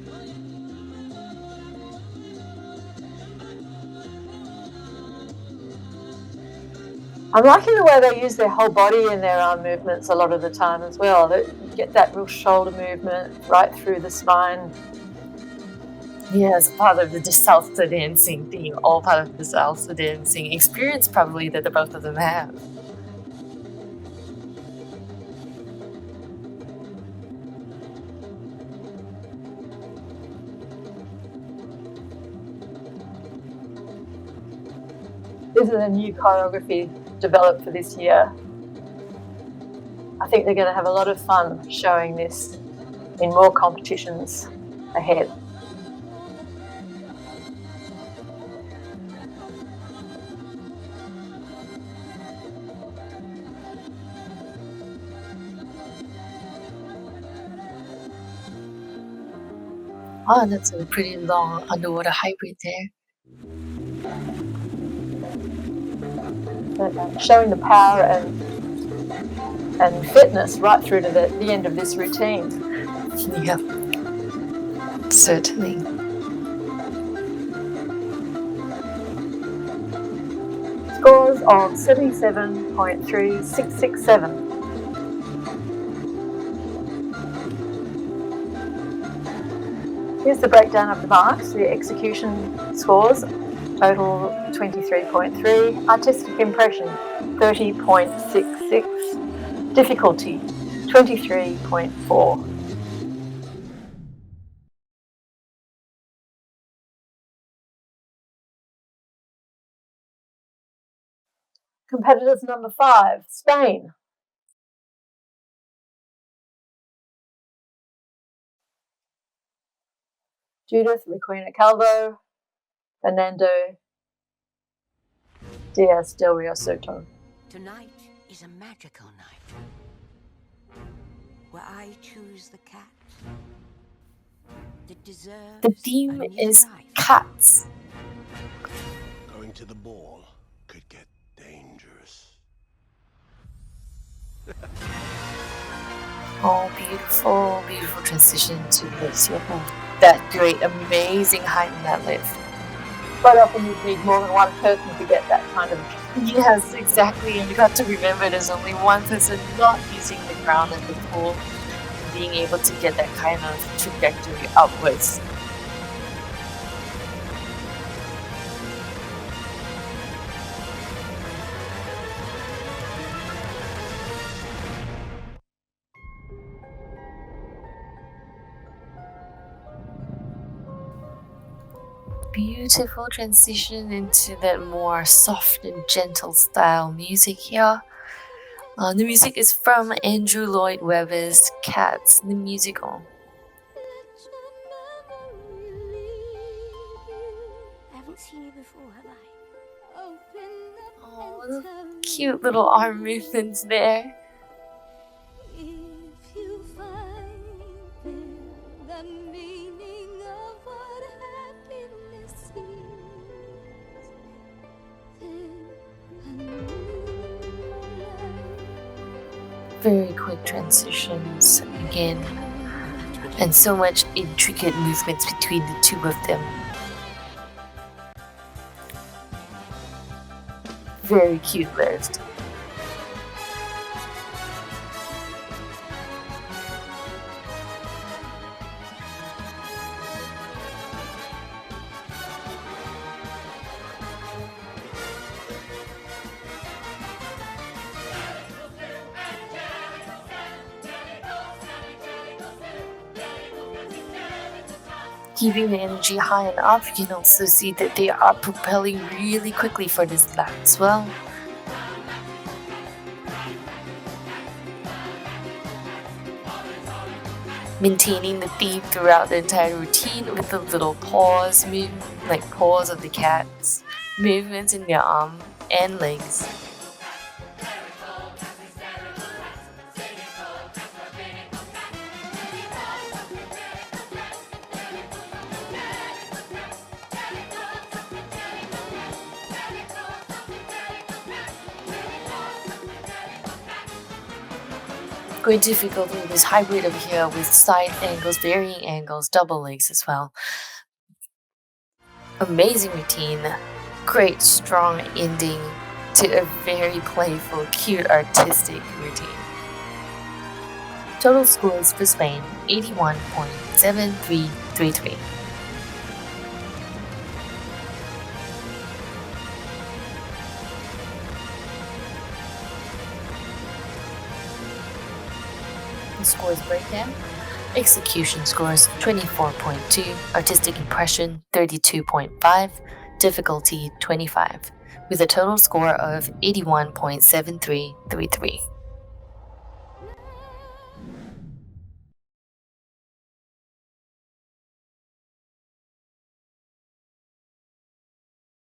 I'm liking the way they use their whole body in their arm movements a lot of the time as well. You get that real shoulder movement right through the spine. Yeah, as part of the salsa dancing theme, all part of the salsa dancing experience probably that the both of them have. This is a new choreography developed for this year. I think they're going to have a lot of fun showing this in more competitions ahead. Oh, that's a pretty long underwater hybrid there. Showing the power and fitness right through to the end of this routine. Yeah, certainly. Scores of 77.3667. Here's the breakdown of the marks. The execution scores, total 23.3. Artistic impression, 30.66. Difficulty, 23.4. Competitors number 5, Spain. Judith Requena Calvo, Fernando Diaz del Rio Soto. Tonight is a magical night where I choose the cat that deserves The theme a new is life. cats. Going to the ball could get dangerous. Oh, beautiful, beautiful transition to this. That great, amazing height in that lift. Quite often you need more than one person to get that kind of... Yes, exactly. And you got to remember there's only one person not using the ground and the pool, being able to get that kind of trajectory upwards. Beautiful transition into that more soft and gentle style music here. The music is from Andrew Lloyd Webber's Cats, the musical. I haven't seen you before, have I? Oh, cute little arm movements there. If you find the meaning of what happiness is, Very quick transitions again, and so much intricate movements between the two of them. Very cute lift. Keeping the energy high and up, you can also see that they are propelling really quickly for this lap as well. Maintaining the theme throughout the entire routine with the little paws, like paws of the cats, movements in their arm and legs. Great difficulty with this hybrid over here with side angles, varying angles, double legs as well. Amazing routine. Great strong ending to a very playful, cute, artistic routine. Total scores for Spain, 81.7333. The scores breakdown. Execution scores 24.2, artistic impression 32.5, difficulty 25, with a total score of 81.7333.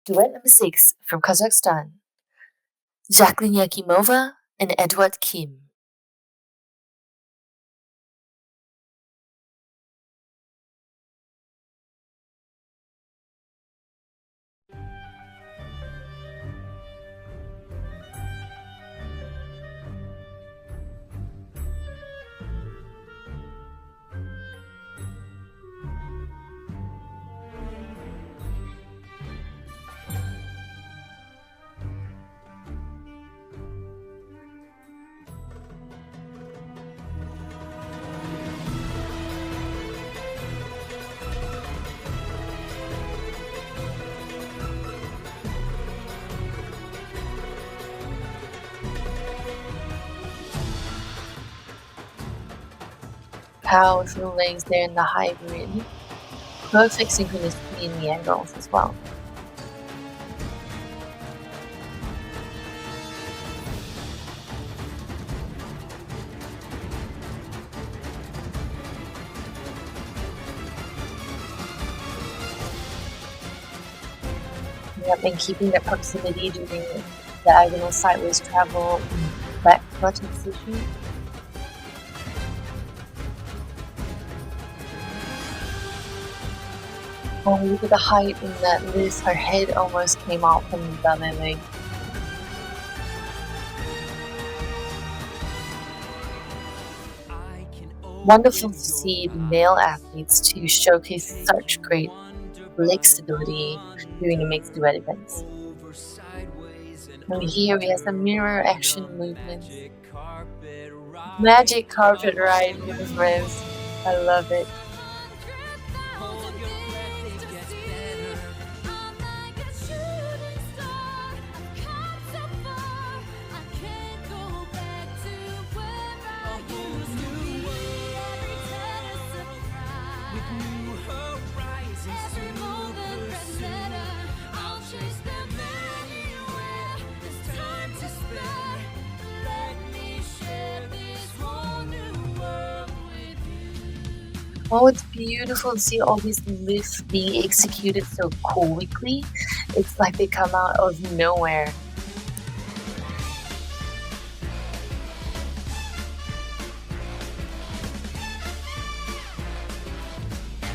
Duet number 6 from Kazakhstan, Jacqueline Yakimova and Edward Kim. Powerful legs there in the hybrid. Perfect synchronicity in the angles as well. Yep, and keeping the proximity during diagonal sideways travel, back button position. Oh, look at the height in that list. Her head almost came out from the ballet leg. Wonderful to see the male athletes to showcase such great leg stability during the mixed duet events. And here we have some mirror action movements. Magic carpet ride with the friends. I love it. Oh, it's beautiful to see all these lifts being executed so quickly. It's like they come out of nowhere.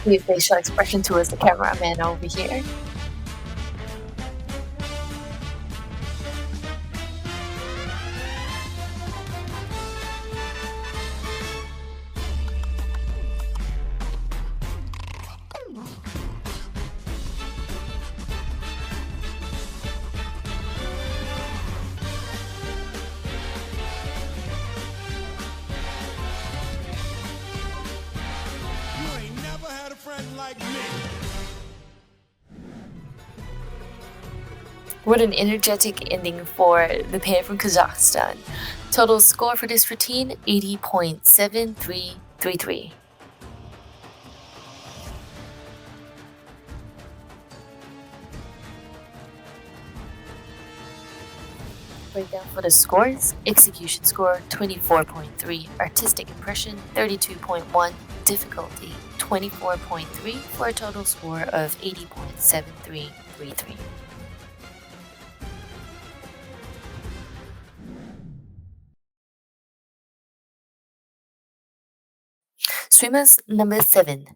Give facial expression towards the cameraman over here. What an energetic ending for the pair from Kazakhstan. Total score for this routine, 80.7333. Breakdown for the scores. Execution score 24.3, artistic impression 32.1, difficulty 24.3 for a total score of 80.7333. Swimmers number 7,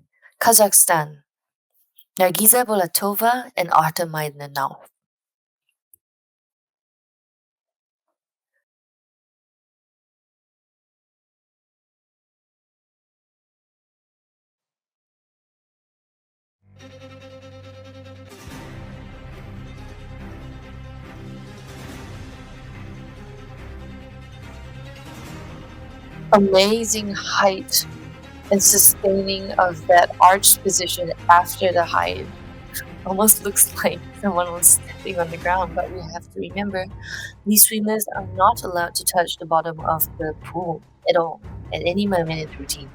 Kazakhstan, Nargiza Bolatova and Artem Maidanov. Amazing height and sustaining of that arched position after the height. Almost looks like someone was stepping on the ground, but we have to remember these swimmers are not allowed to touch the bottom of the pool at all at any moment in the routine.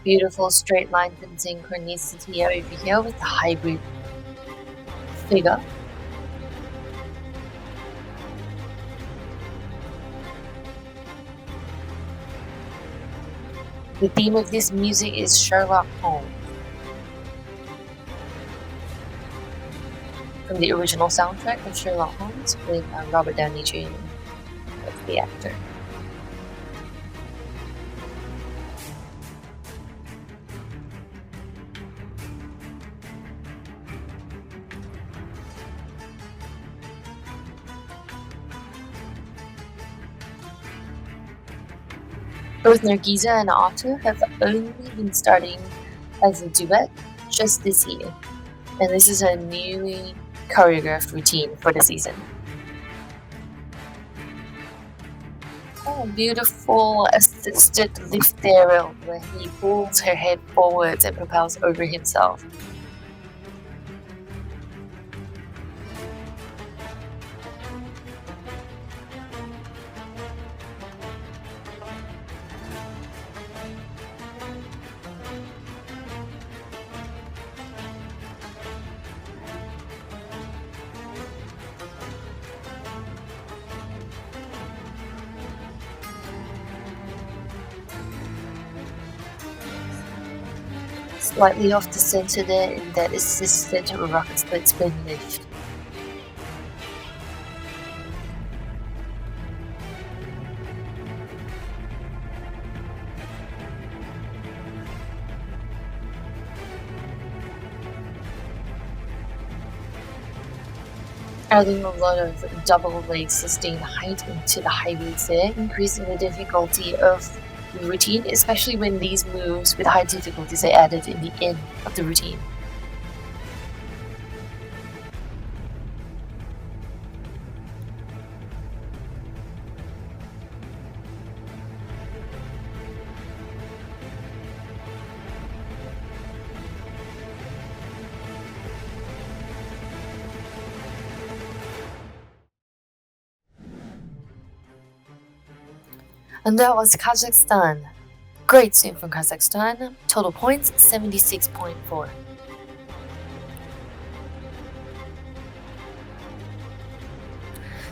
Beautiful straight lines and synchronicity over here with the hybrid figure. The theme of this music is Sherlock Holmes. From the original soundtrack of Sherlock Holmes with Robert Downey Jr. as the actor. Both Nargiza and Otto have only been starting as a duet just this year, and this is a newly choreographed routine for the season. Oh, beautiful assisted lift aerial where he pulls her head forwards and propels over himself. Slightly off the center there in that assisted rocket split lift. Adding a lot of double leg sustained height into the hybrids there, increasing the difficulty of the routine, especially when these moves with high difficulties are added in the end of the routine. And that was Kazakhstan. Great swim from Kazakhstan. Total points 76.4.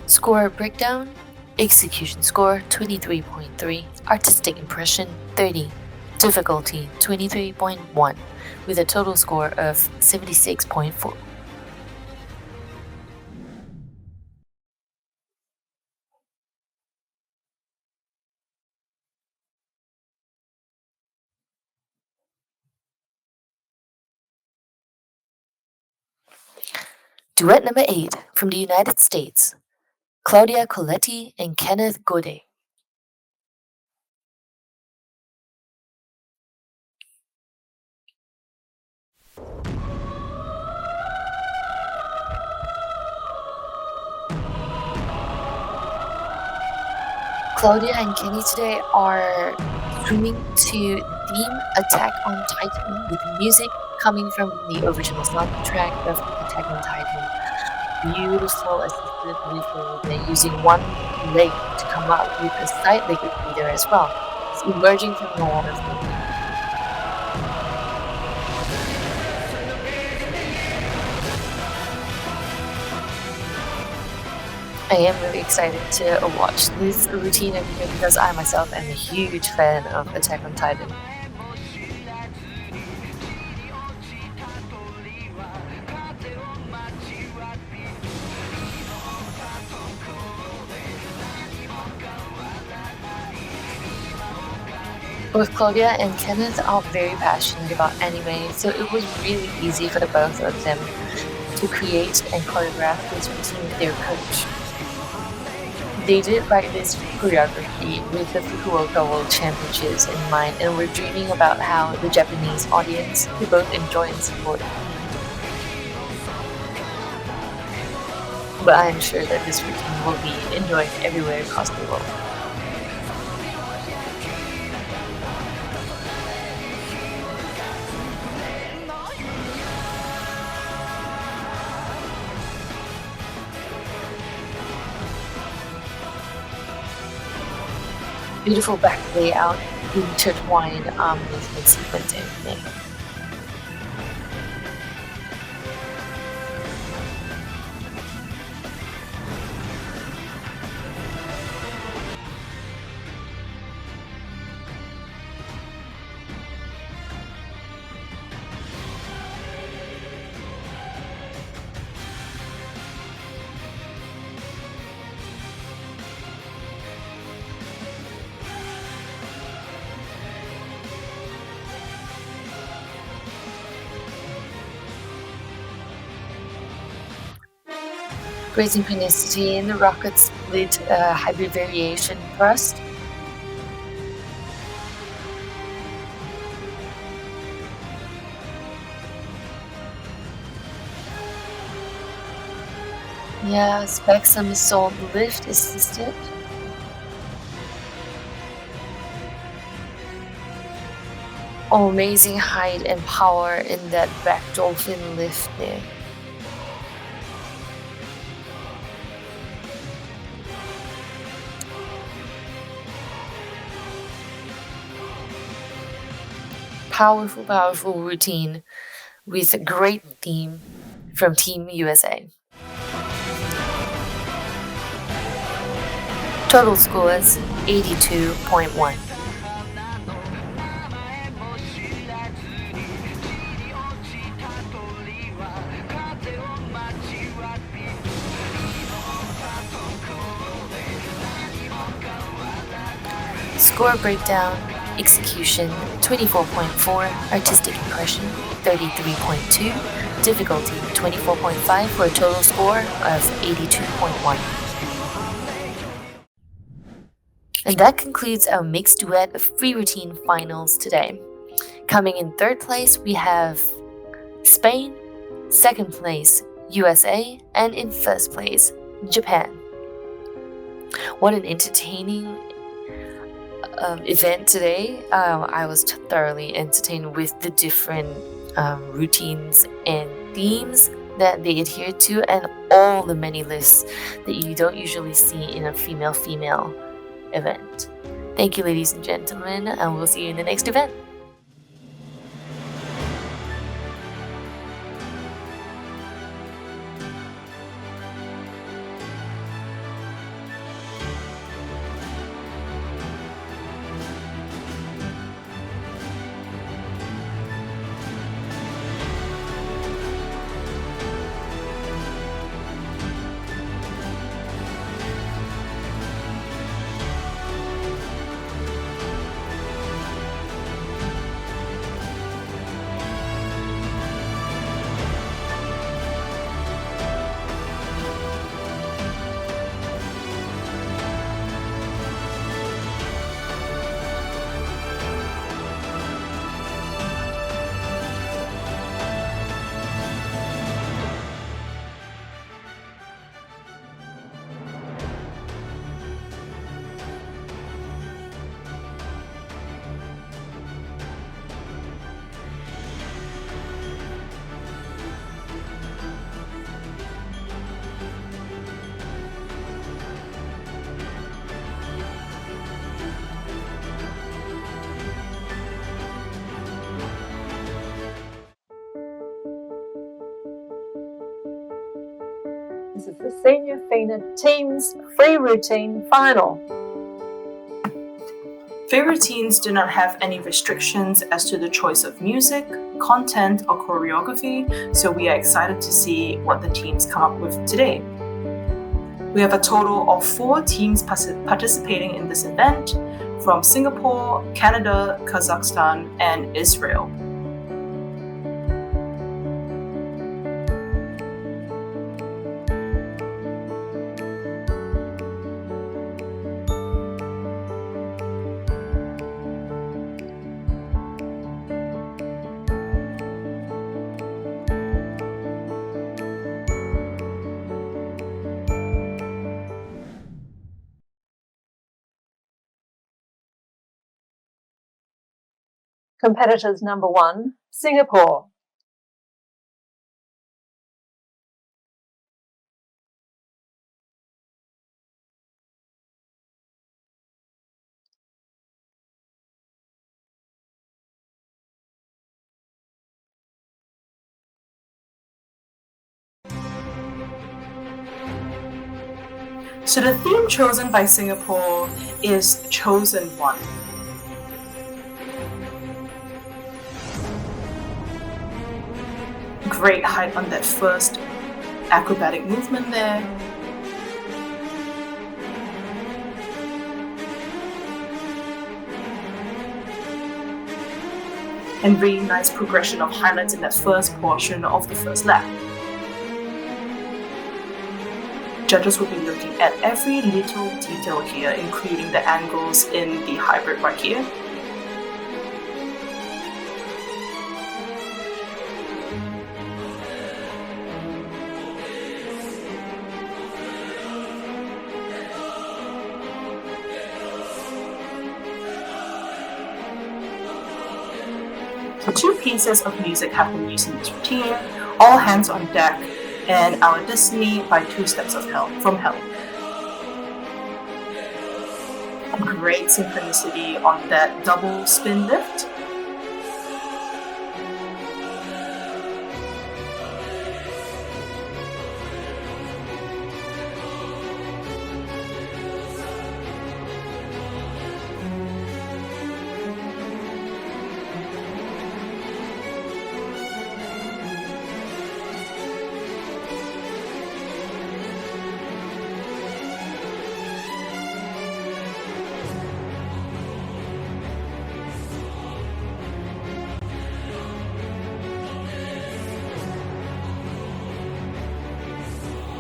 Score breakdown. Execution score 23.3. Artistic impression 30. Difficulty 23.1 with a total score of 76.4. Duet number 8 from the United States, Claudia Coletti and Kenneth Godet. Claudia and Kenny today are swimming to theme Attack on Titan with music coming from the original soundtrack of Attack on Titan. Beautiful assisted visual. They're using one leg to come up with a side leg leader as well. It's emerging from the water. I am really excited to watch this routine over here because I myself am a huge fan of Attack on Titan. Both Claudia and Kenneth are very passionate about anime, so it was really easy for the both of them to create and choreograph this routine with their coach. They did write this choreography with the Fukuoka World Championships in mind, and were dreaming about how the Japanese audience could both enjoy and support. But I am sure that this routine will be enjoyed everywhere across the world. Beautiful back layout, intertwined movement sequence and everything. Great synchronicity in the rocket split hybrid variation thrust. Yeah, spec somersault lift assisted. Oh, amazing height and power in that back dolphin lift there. Powerful routine with a great theme from Team USA. Total scores 82.1. Score breakdown: execution 24.4, artistic impression 33.2, difficulty 24.5 for a total score of 82.1. And that concludes our mixed duet free routine finals today. Coming in third place, we have Spain, second place, USA, and in first place, Japan. What an entertaining event today. I was thoroughly entertained with the different routines and themes that they adhere to, and all the many lists that you don't usually see in a female-female event. Thank you, ladies and gentlemen, and we'll see you in the next event. This is the Senior FINA Teams Free Routine Final. Free routines do not have any restrictions as to the choice of music, content, or choreography, so we are excited to see what the teams come up with today. We have a total of 4 teams participating in this event from Singapore, Canada, Kazakhstan, and Israel. Competitors number 1, Singapore. So the theme chosen by Singapore is Chosen One. Great height on that first acrobatic movement there. And really nice progression of highlights in that first portion of the first lap. Judges will be looking at every little detail here, including the angles in the hybrid right here. So 2 pieces of music have been used in this routine, All Hands on Deck, and Our Destiny by 2 Steps from Hell. Great synchronicity on that double spin lift.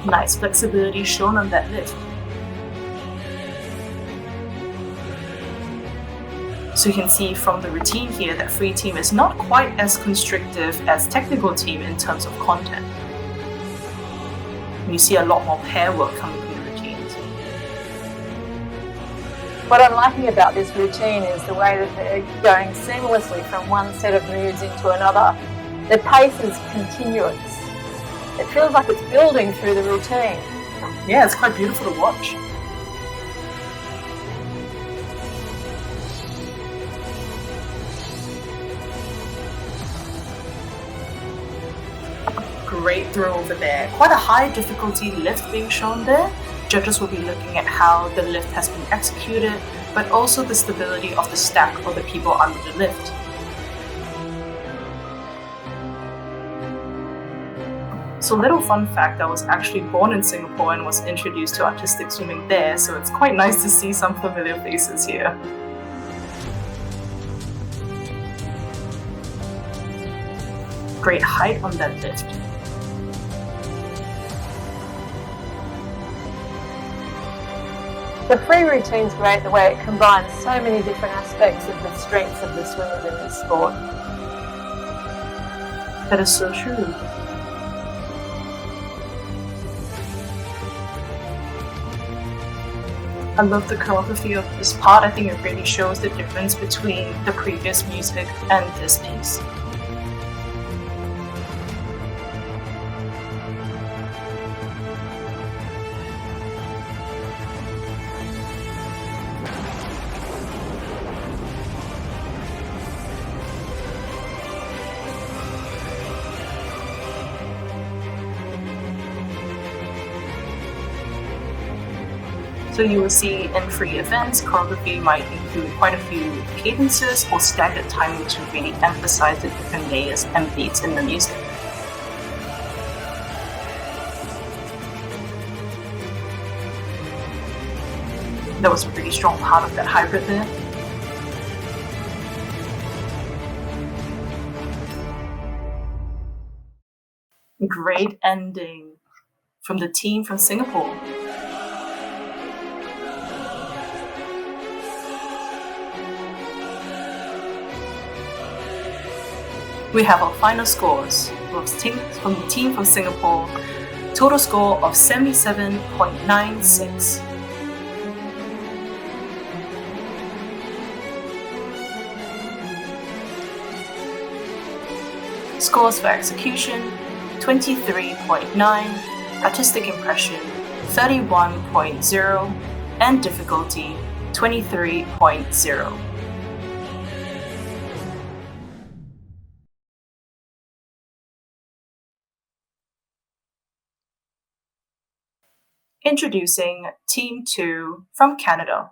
Nice flexibility shown on that lift. So you can see from the routine here that free team is not quite as constrictive as technical team in terms of content. You see a lot more pair work coming from the routines. What I'm liking about this routine is the way that they're going seamlessly from one set of moves into another. The pace is continuous. It feels like it's building through the routine. Yeah, it's quite beautiful to watch. Great throw over there. Quite a high difficulty lift being shown there. Judges will be looking at how the lift has been executed, but also the stability of the stack or the people under the lift. So little fun fact, I was actually born in Singapore and was introduced to artistic swimming there, so it's quite nice to see some familiar faces here. Great height on that lift. The free routine's great the way it combines so many different aspects of the strengths of the swimmers in this sport. That is so true. I love the choreography of this part. I think it really shows the difference between the previous music and this piece. So you will see in free events, choreography might include quite a few cadences or staggered timing to really emphasize the different layers and beats in the music. That was a pretty strong part of that hybrid there. Great ending from the team from Singapore. We have our final scores from the team from Singapore. Total score of 77.96. Scores for execution 23.9, artistic impression 31.0, and difficulty 23.0. Introducing Team 2 from Canada.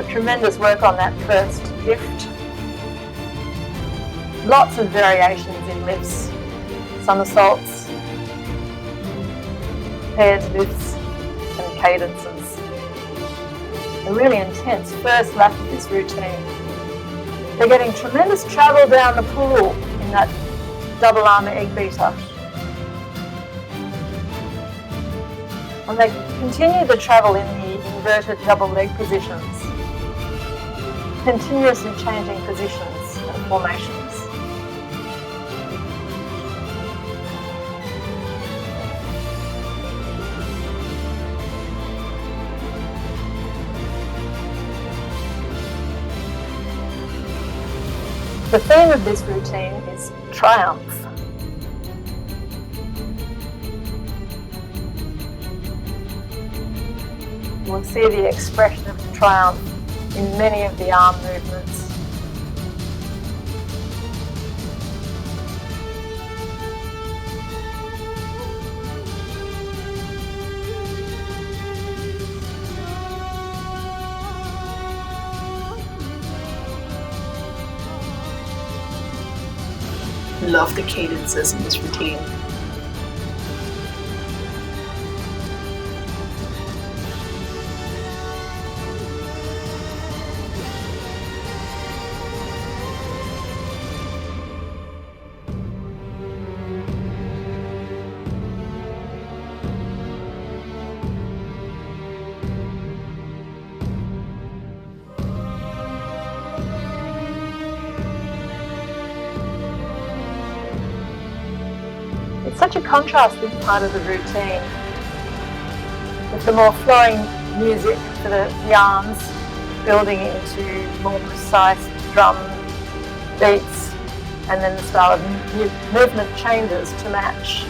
Tremendous work on that first lift. Lots of variations in lifts, somersaults, paired lifts and cadences. A really intense first lap of this routine. They're getting tremendous travel down the pool in that double arm egg beater. And they continue the travel in the inverted double leg positions, continuously changing positions and formations. The theme of this routine is triumph. We'll see the expression of triumph in many of the arm movements. Love the cadences in this routine. It's such a contrast, this part of the routine, with the more flowing music for the arms building into more precise drum beats, and then the style of movement changes to match.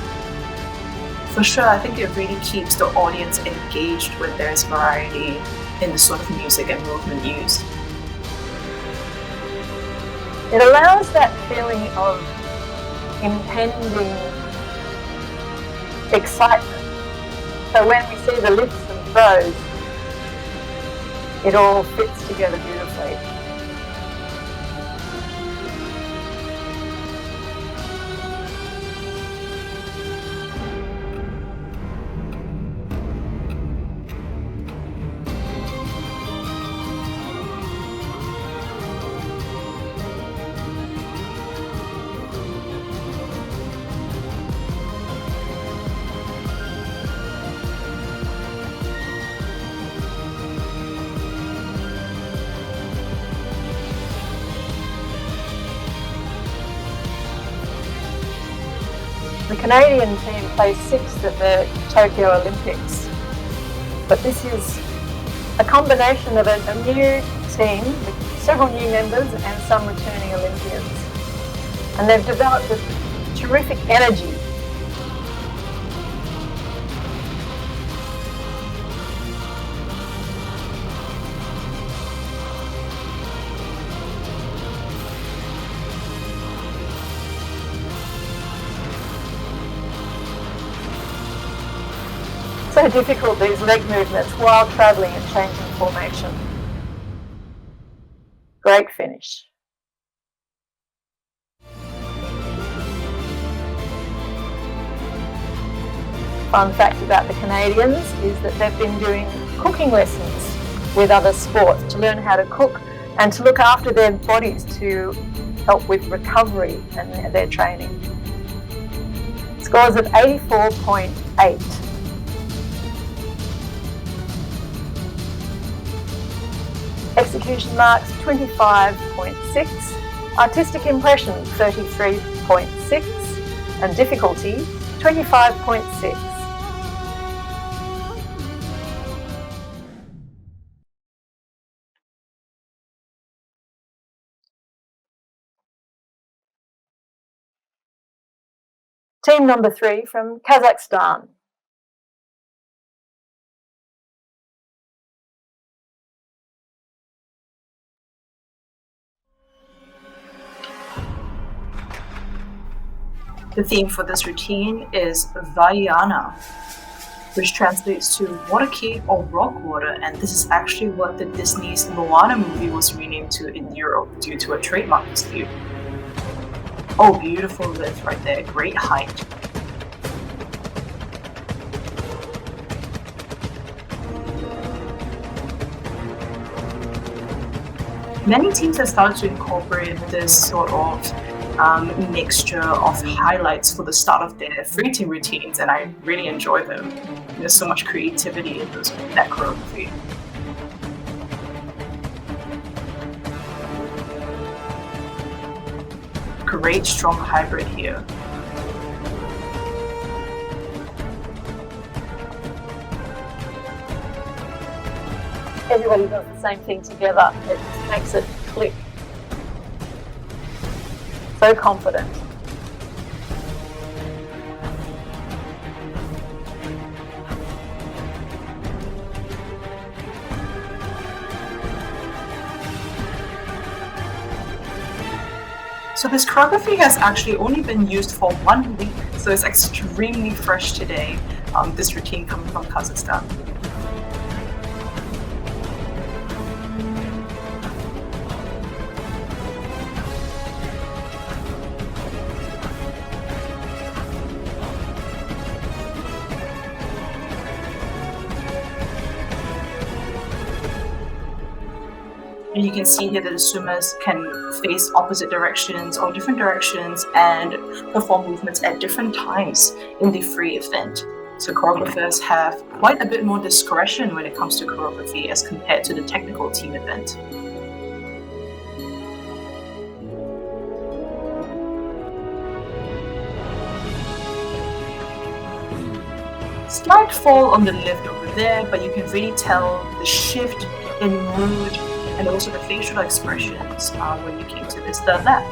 For sure, I think it really keeps the audience engaged when there's variety in the sort of music and movement used. It allows that feeling of impending excitement. So when we see the lifts and throws, it all fits together beautifully. The Canadian team placed 6th at the Tokyo Olympics, but this is a combination of a new team with several new members and some returning Olympians, and they've developed a terrific energy. So difficult, these leg movements, while travelling and changing formation. Great finish. Fun fact about the Canadians is that they've been doing cooking lessons with other sports to learn how to cook and to look after their bodies to help with recovery and their training. Scores of 84.8. Execution marks 25.6, artistic impression 33.6, and difficulty 25.6. Team number 3 from Kazakhstan. The theme for this routine is Vaiana, which translates to water cave or rock water, and this is actually what the Disney's Moana movie was renamed to in Europe due to a trademark dispute. Oh, beautiful lift right there, great height. Many teams have started to incorporate this sort of mixture of highlights for the start of their free team routines, and I really enjoy them. There's so much creativity in that choreography. Great strong hybrid here. Everybody does the same thing together. It makes it click. So confident. So this choreography has actually only been used for 1 week, so it's extremely fresh today, this routine coming from Kazakhstan. And you can see here that the swimmers can face opposite directions or different directions and perform movements at different times in the free event. So choreographers have quite a bit more discretion when it comes to choreography as compared to the technical team event. Slight fall on the lift over there, but you can really tell the shift in mood and also the facial expressions when you came to this third lap.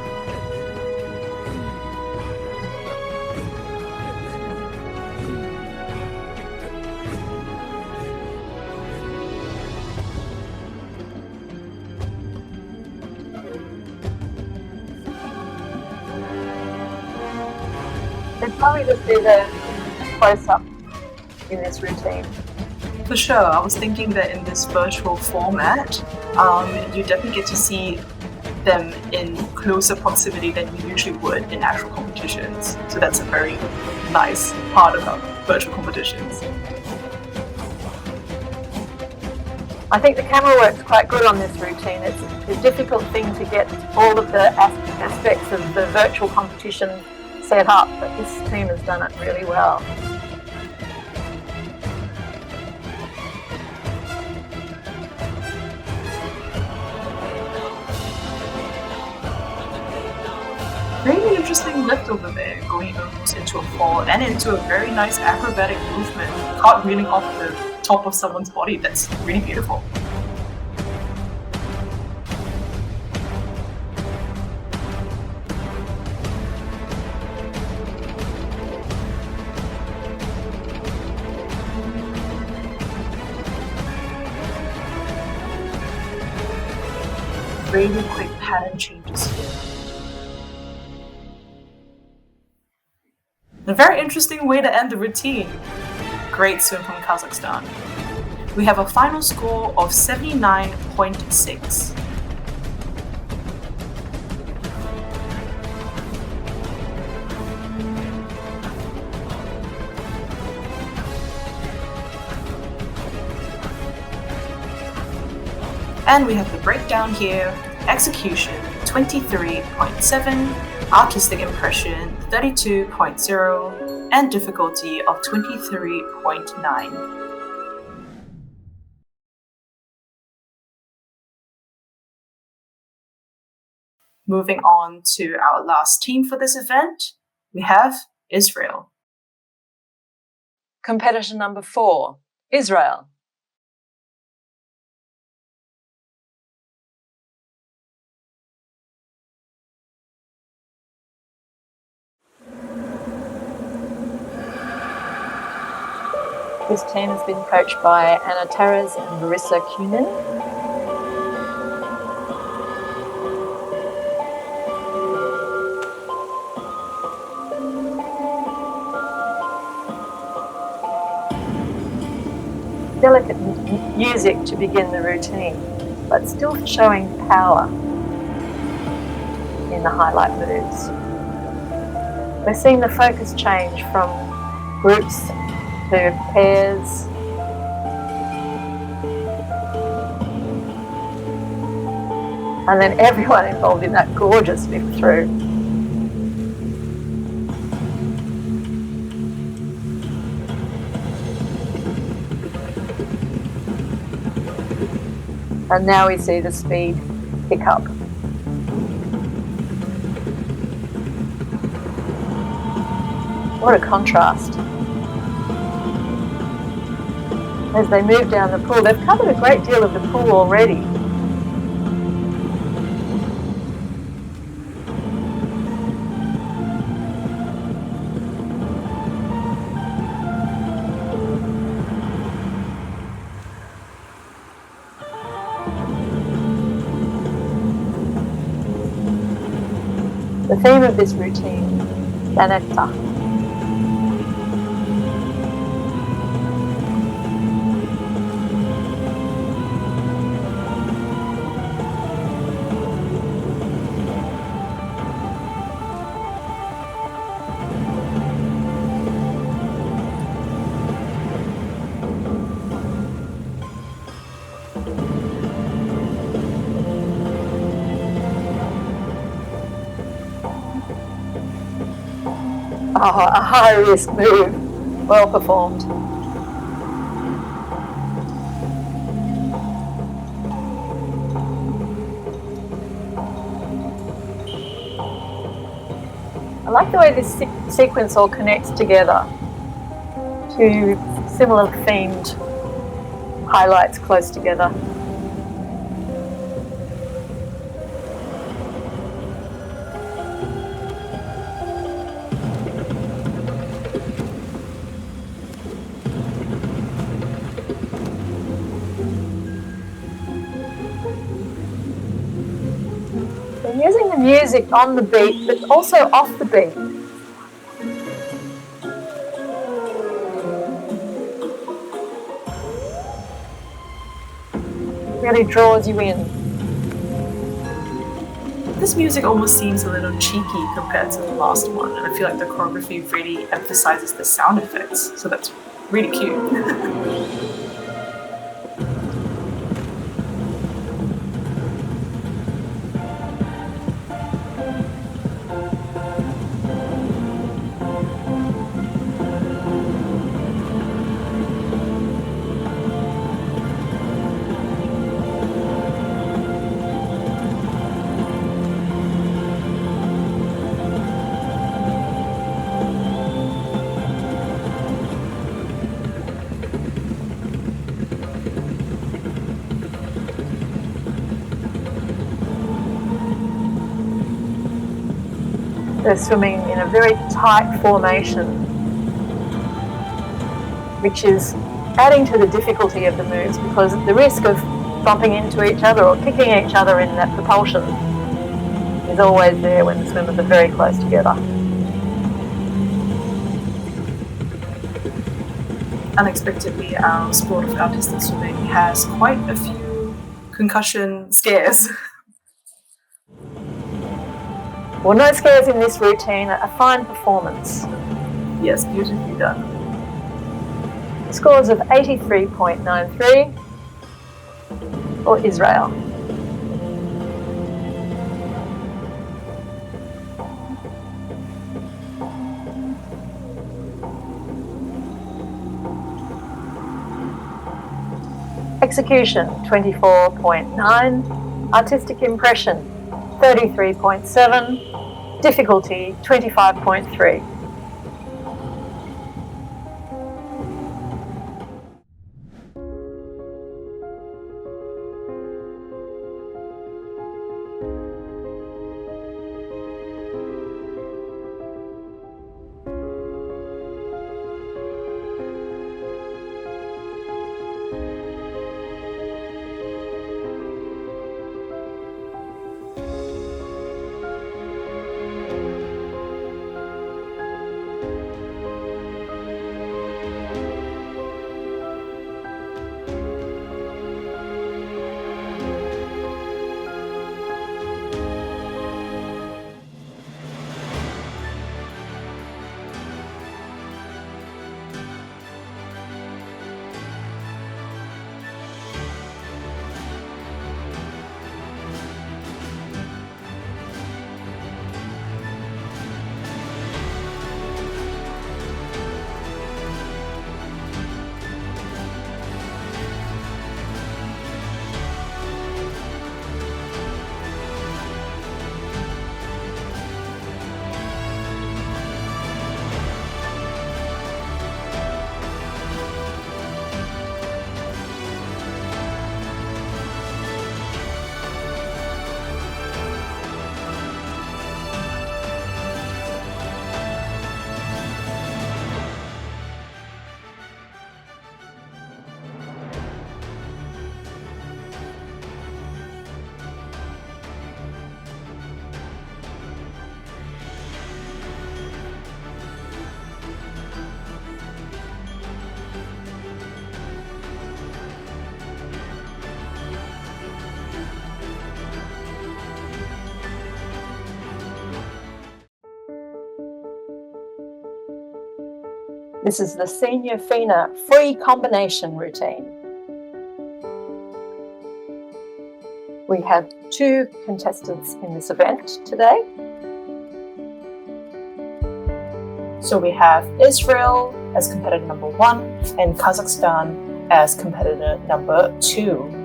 They'd probably just do the close-up in this routine. For sure, I was thinking that in this virtual format, you definitely get to see them in closer proximity than you usually would in actual competitions. So that's a very nice part about virtual competitions. I think the camera works quite good on this routine. It's a difficult thing to get all of the aspects of the virtual competition set up, but this team has done it really well. Very interesting lift over there, going almost into a fall and into a very nice acrobatic movement, cartwheeling off the top of someone's body. That's really beautiful. Really quick pattern changes here. A very interesting way to end the routine. Great swim from Kazakhstan. We have a final score of 79.6. And we have the breakdown here: execution 23.7, artistic impression 32.0, and difficulty of 23.9. Moving on to our last team for this event, we have Israel. Competitor number 4, Israel. This team has been coached by Anna Taras and Larissa Kunin. Delicate music to begin the routine, but still showing power in the highlight moves. We're seeing the focus change from groups to pairs, and then everyone involved in that gorgeous lift through. And now we see the speed pick up. What a contrast. As they move down the pool, they've covered a great deal of the pool already. The theme of this routine, Danetta. Oh, a high-risk move. Well performed. I like the way this sequence all connects together to similar themed highlights close together. Using the music on the beat, but also off the beat. Really draws you in. This music almost seems a little cheeky compared to the last one, and I feel like the choreography really emphasizes the sound effects, so that's really cute. They're swimming in a very tight formation, which is adding to the difficulty of the moves because the risk of bumping into each other or kicking each other in that propulsion is always there when the swimmers are very close together. Unexpectedly, our sport of artistic swimming has quite a few concussion scares. Well, no scares in this routine, a fine performance. Yes, beautifully done. Scores of 83.93 or Israel? Execution 24.9, artistic impression 33.7, difficulty 25.3. This is the senior FINA free combination routine. We have 2 contestants in this event today. So we have Israel as competitor number 1 and Kazakhstan as competitor number 2.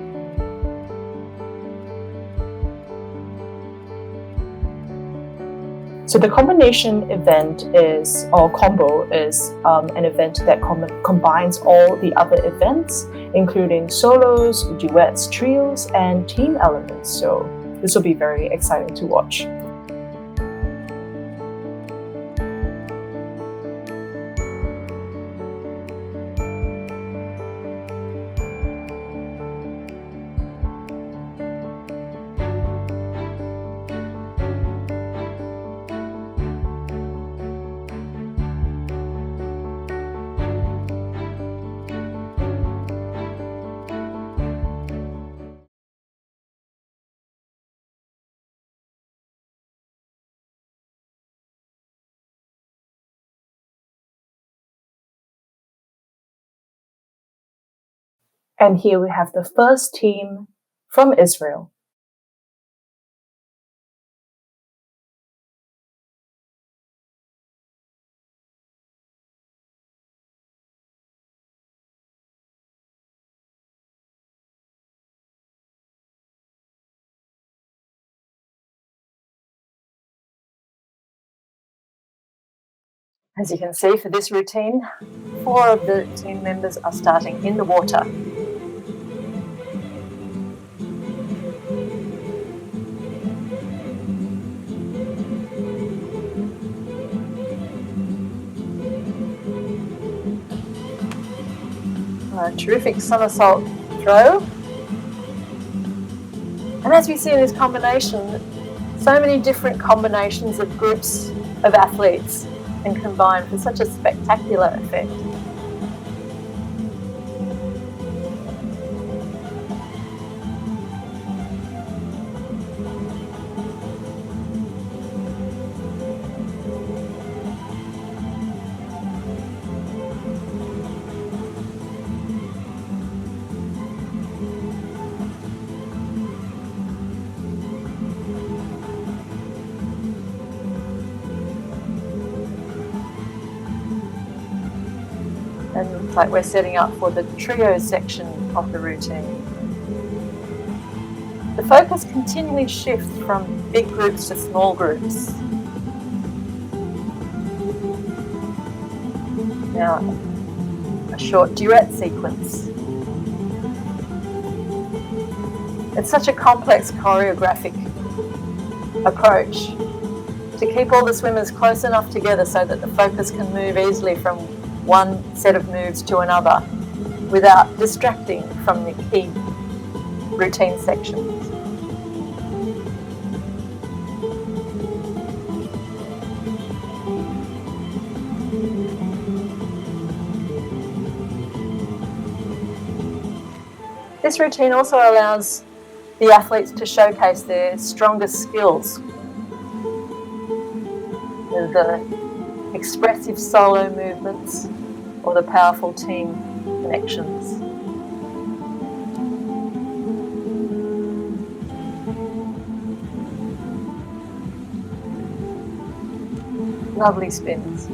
So the combination event is, or combo is, an event that combines all the other events, including solos, duets, trios, and team elements. So this will be very exciting to watch. And here we have the first team from Israel. As you can see, for this routine, 4 of the team members are starting in the water. A terrific somersault throw. And as we see in this combination, so many different combinations of groups of athletes and combined for such a spectacular effect. And it looks like we're setting up for the trio section of the routine. The focus continually shifts from big groups to small groups. Now, a short duet sequence. It's such a complex choreographic approach to keep all the swimmers close enough together so that the focus can move easily from one set of moves to another without distracting from the key routine sections. This routine also allows the athletes to showcase their strongest skills. The expressive solo movements or the powerful team connections. Lovely spins.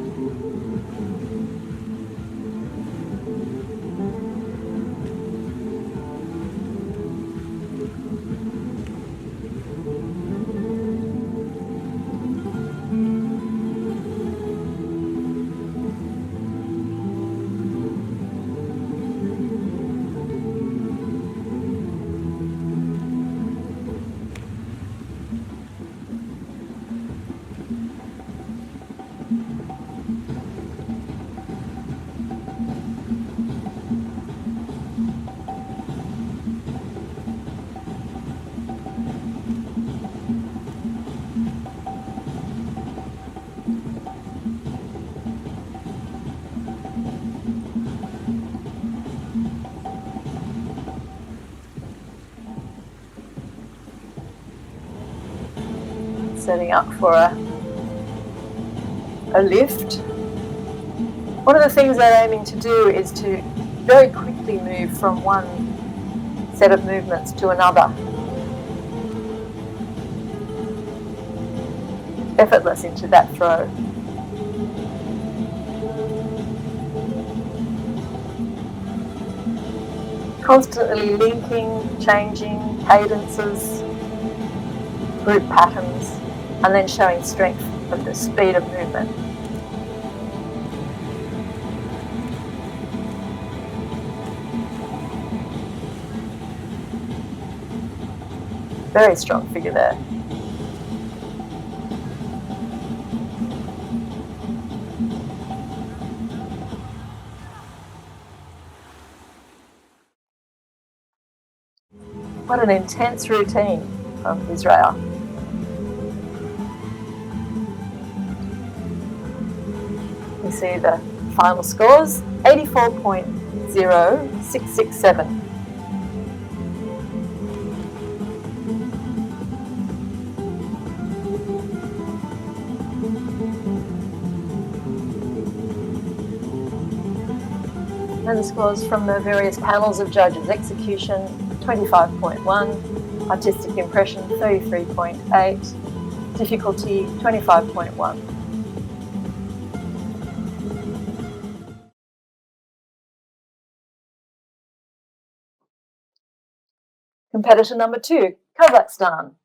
Setting up for a lift. One of the things they're aiming to do is to very quickly move from one set of movements to another. Effortless into that throw. Constantly linking, changing cadences, group patterns, and then showing strength of the speed of movement. Very strong figure there. What an intense routine from Israel. You see the final scores, 84.0667. And the scores from the various panels of judges. Execution, 25.1. Artistic impression, 33.8. Difficulty, 25.1. Competitor number 2, Kazakhstan.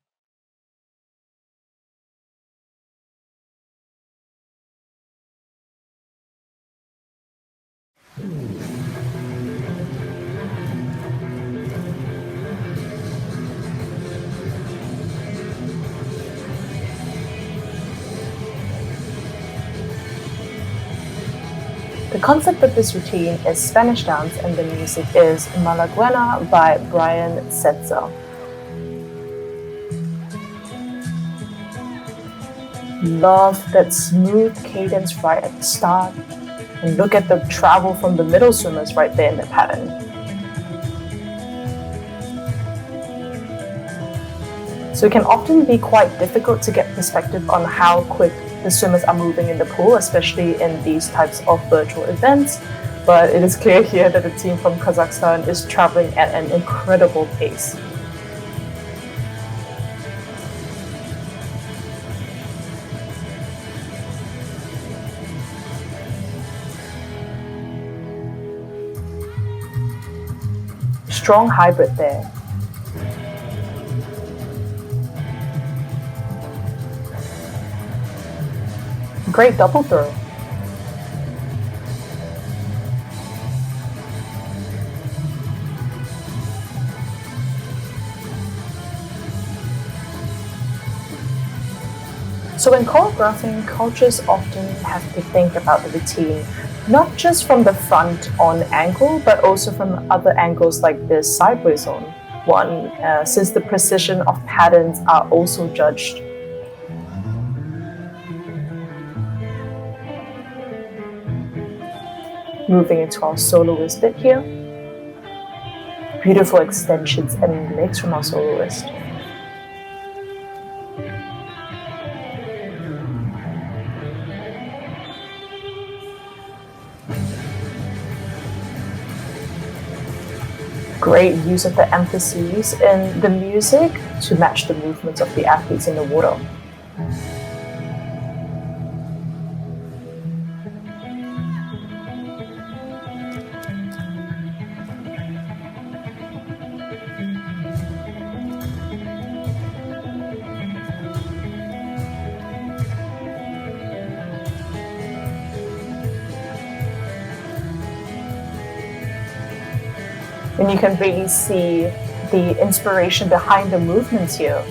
The concept of this routine is Spanish dance and the music is Malaguena by Brian Setzer. Love that smooth cadence right at the start, and look at the travel from the middle swimmers right there in the pattern. So it can often be quite difficult to get perspective on how quick the swimmers are moving in the pool, especially in these types of virtual events. But it is clear here that the team from Kazakhstan is traveling at an incredible pace. strong hybrid there. Great double throw. So when choreographing, coaches often have to think about the routine, not just from the front on angle, but also from other angles like this sideways on one, since the precision of patterns are also judged. Moving into our soloist bit here. Beautiful extensions and legs from our soloist. Great use of the emphases in the music to match the movements of the athletes in the water. And you can really see the inspiration behind the movements here.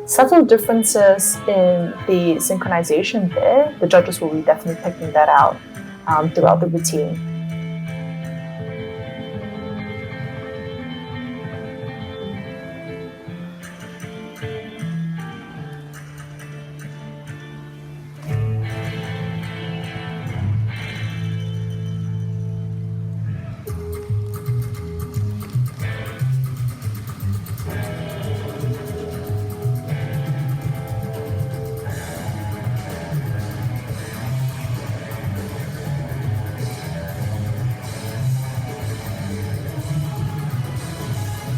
Subtle differences in the synchronization there. The judges will be definitely picking that out throughout the routine.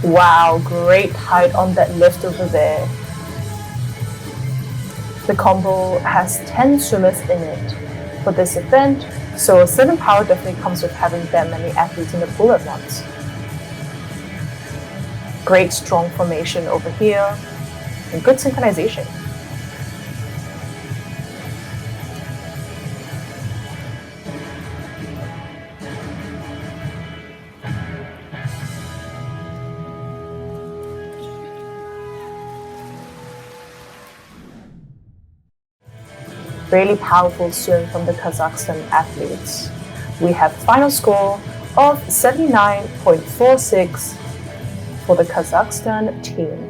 Wow, great height on that lift over there. The combo has 10 swimmers in it for this event, so a certain power definitely comes with having that many athletes in the pool at once. Great strong formation over here, and good synchronization. Really powerful swim from the Kazakhstan athletes. We have final score of 79.46 for the Kazakhstan team.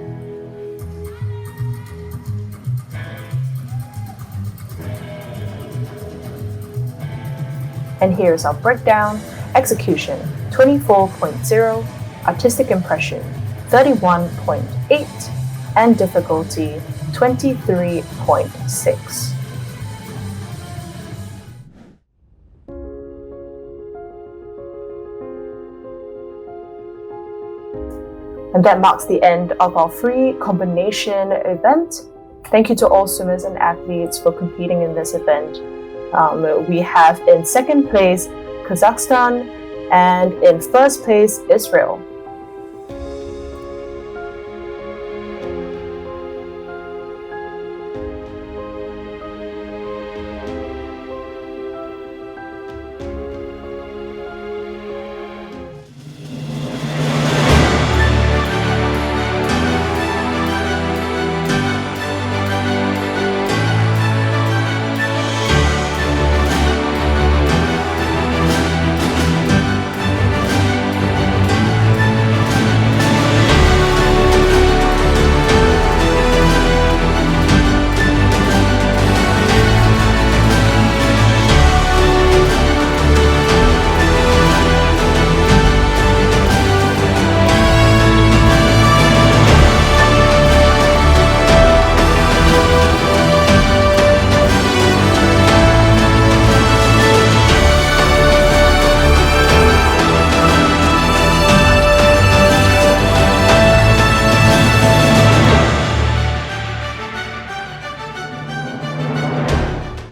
And here's our breakdown. Execution 24.0, artistic impression 31.8, and difficulty 23.6. And that marks the end of our free combination event. Thank you to all swimmers and athletes for competing in this event. We have in second place Kazakhstan and in first place Israel.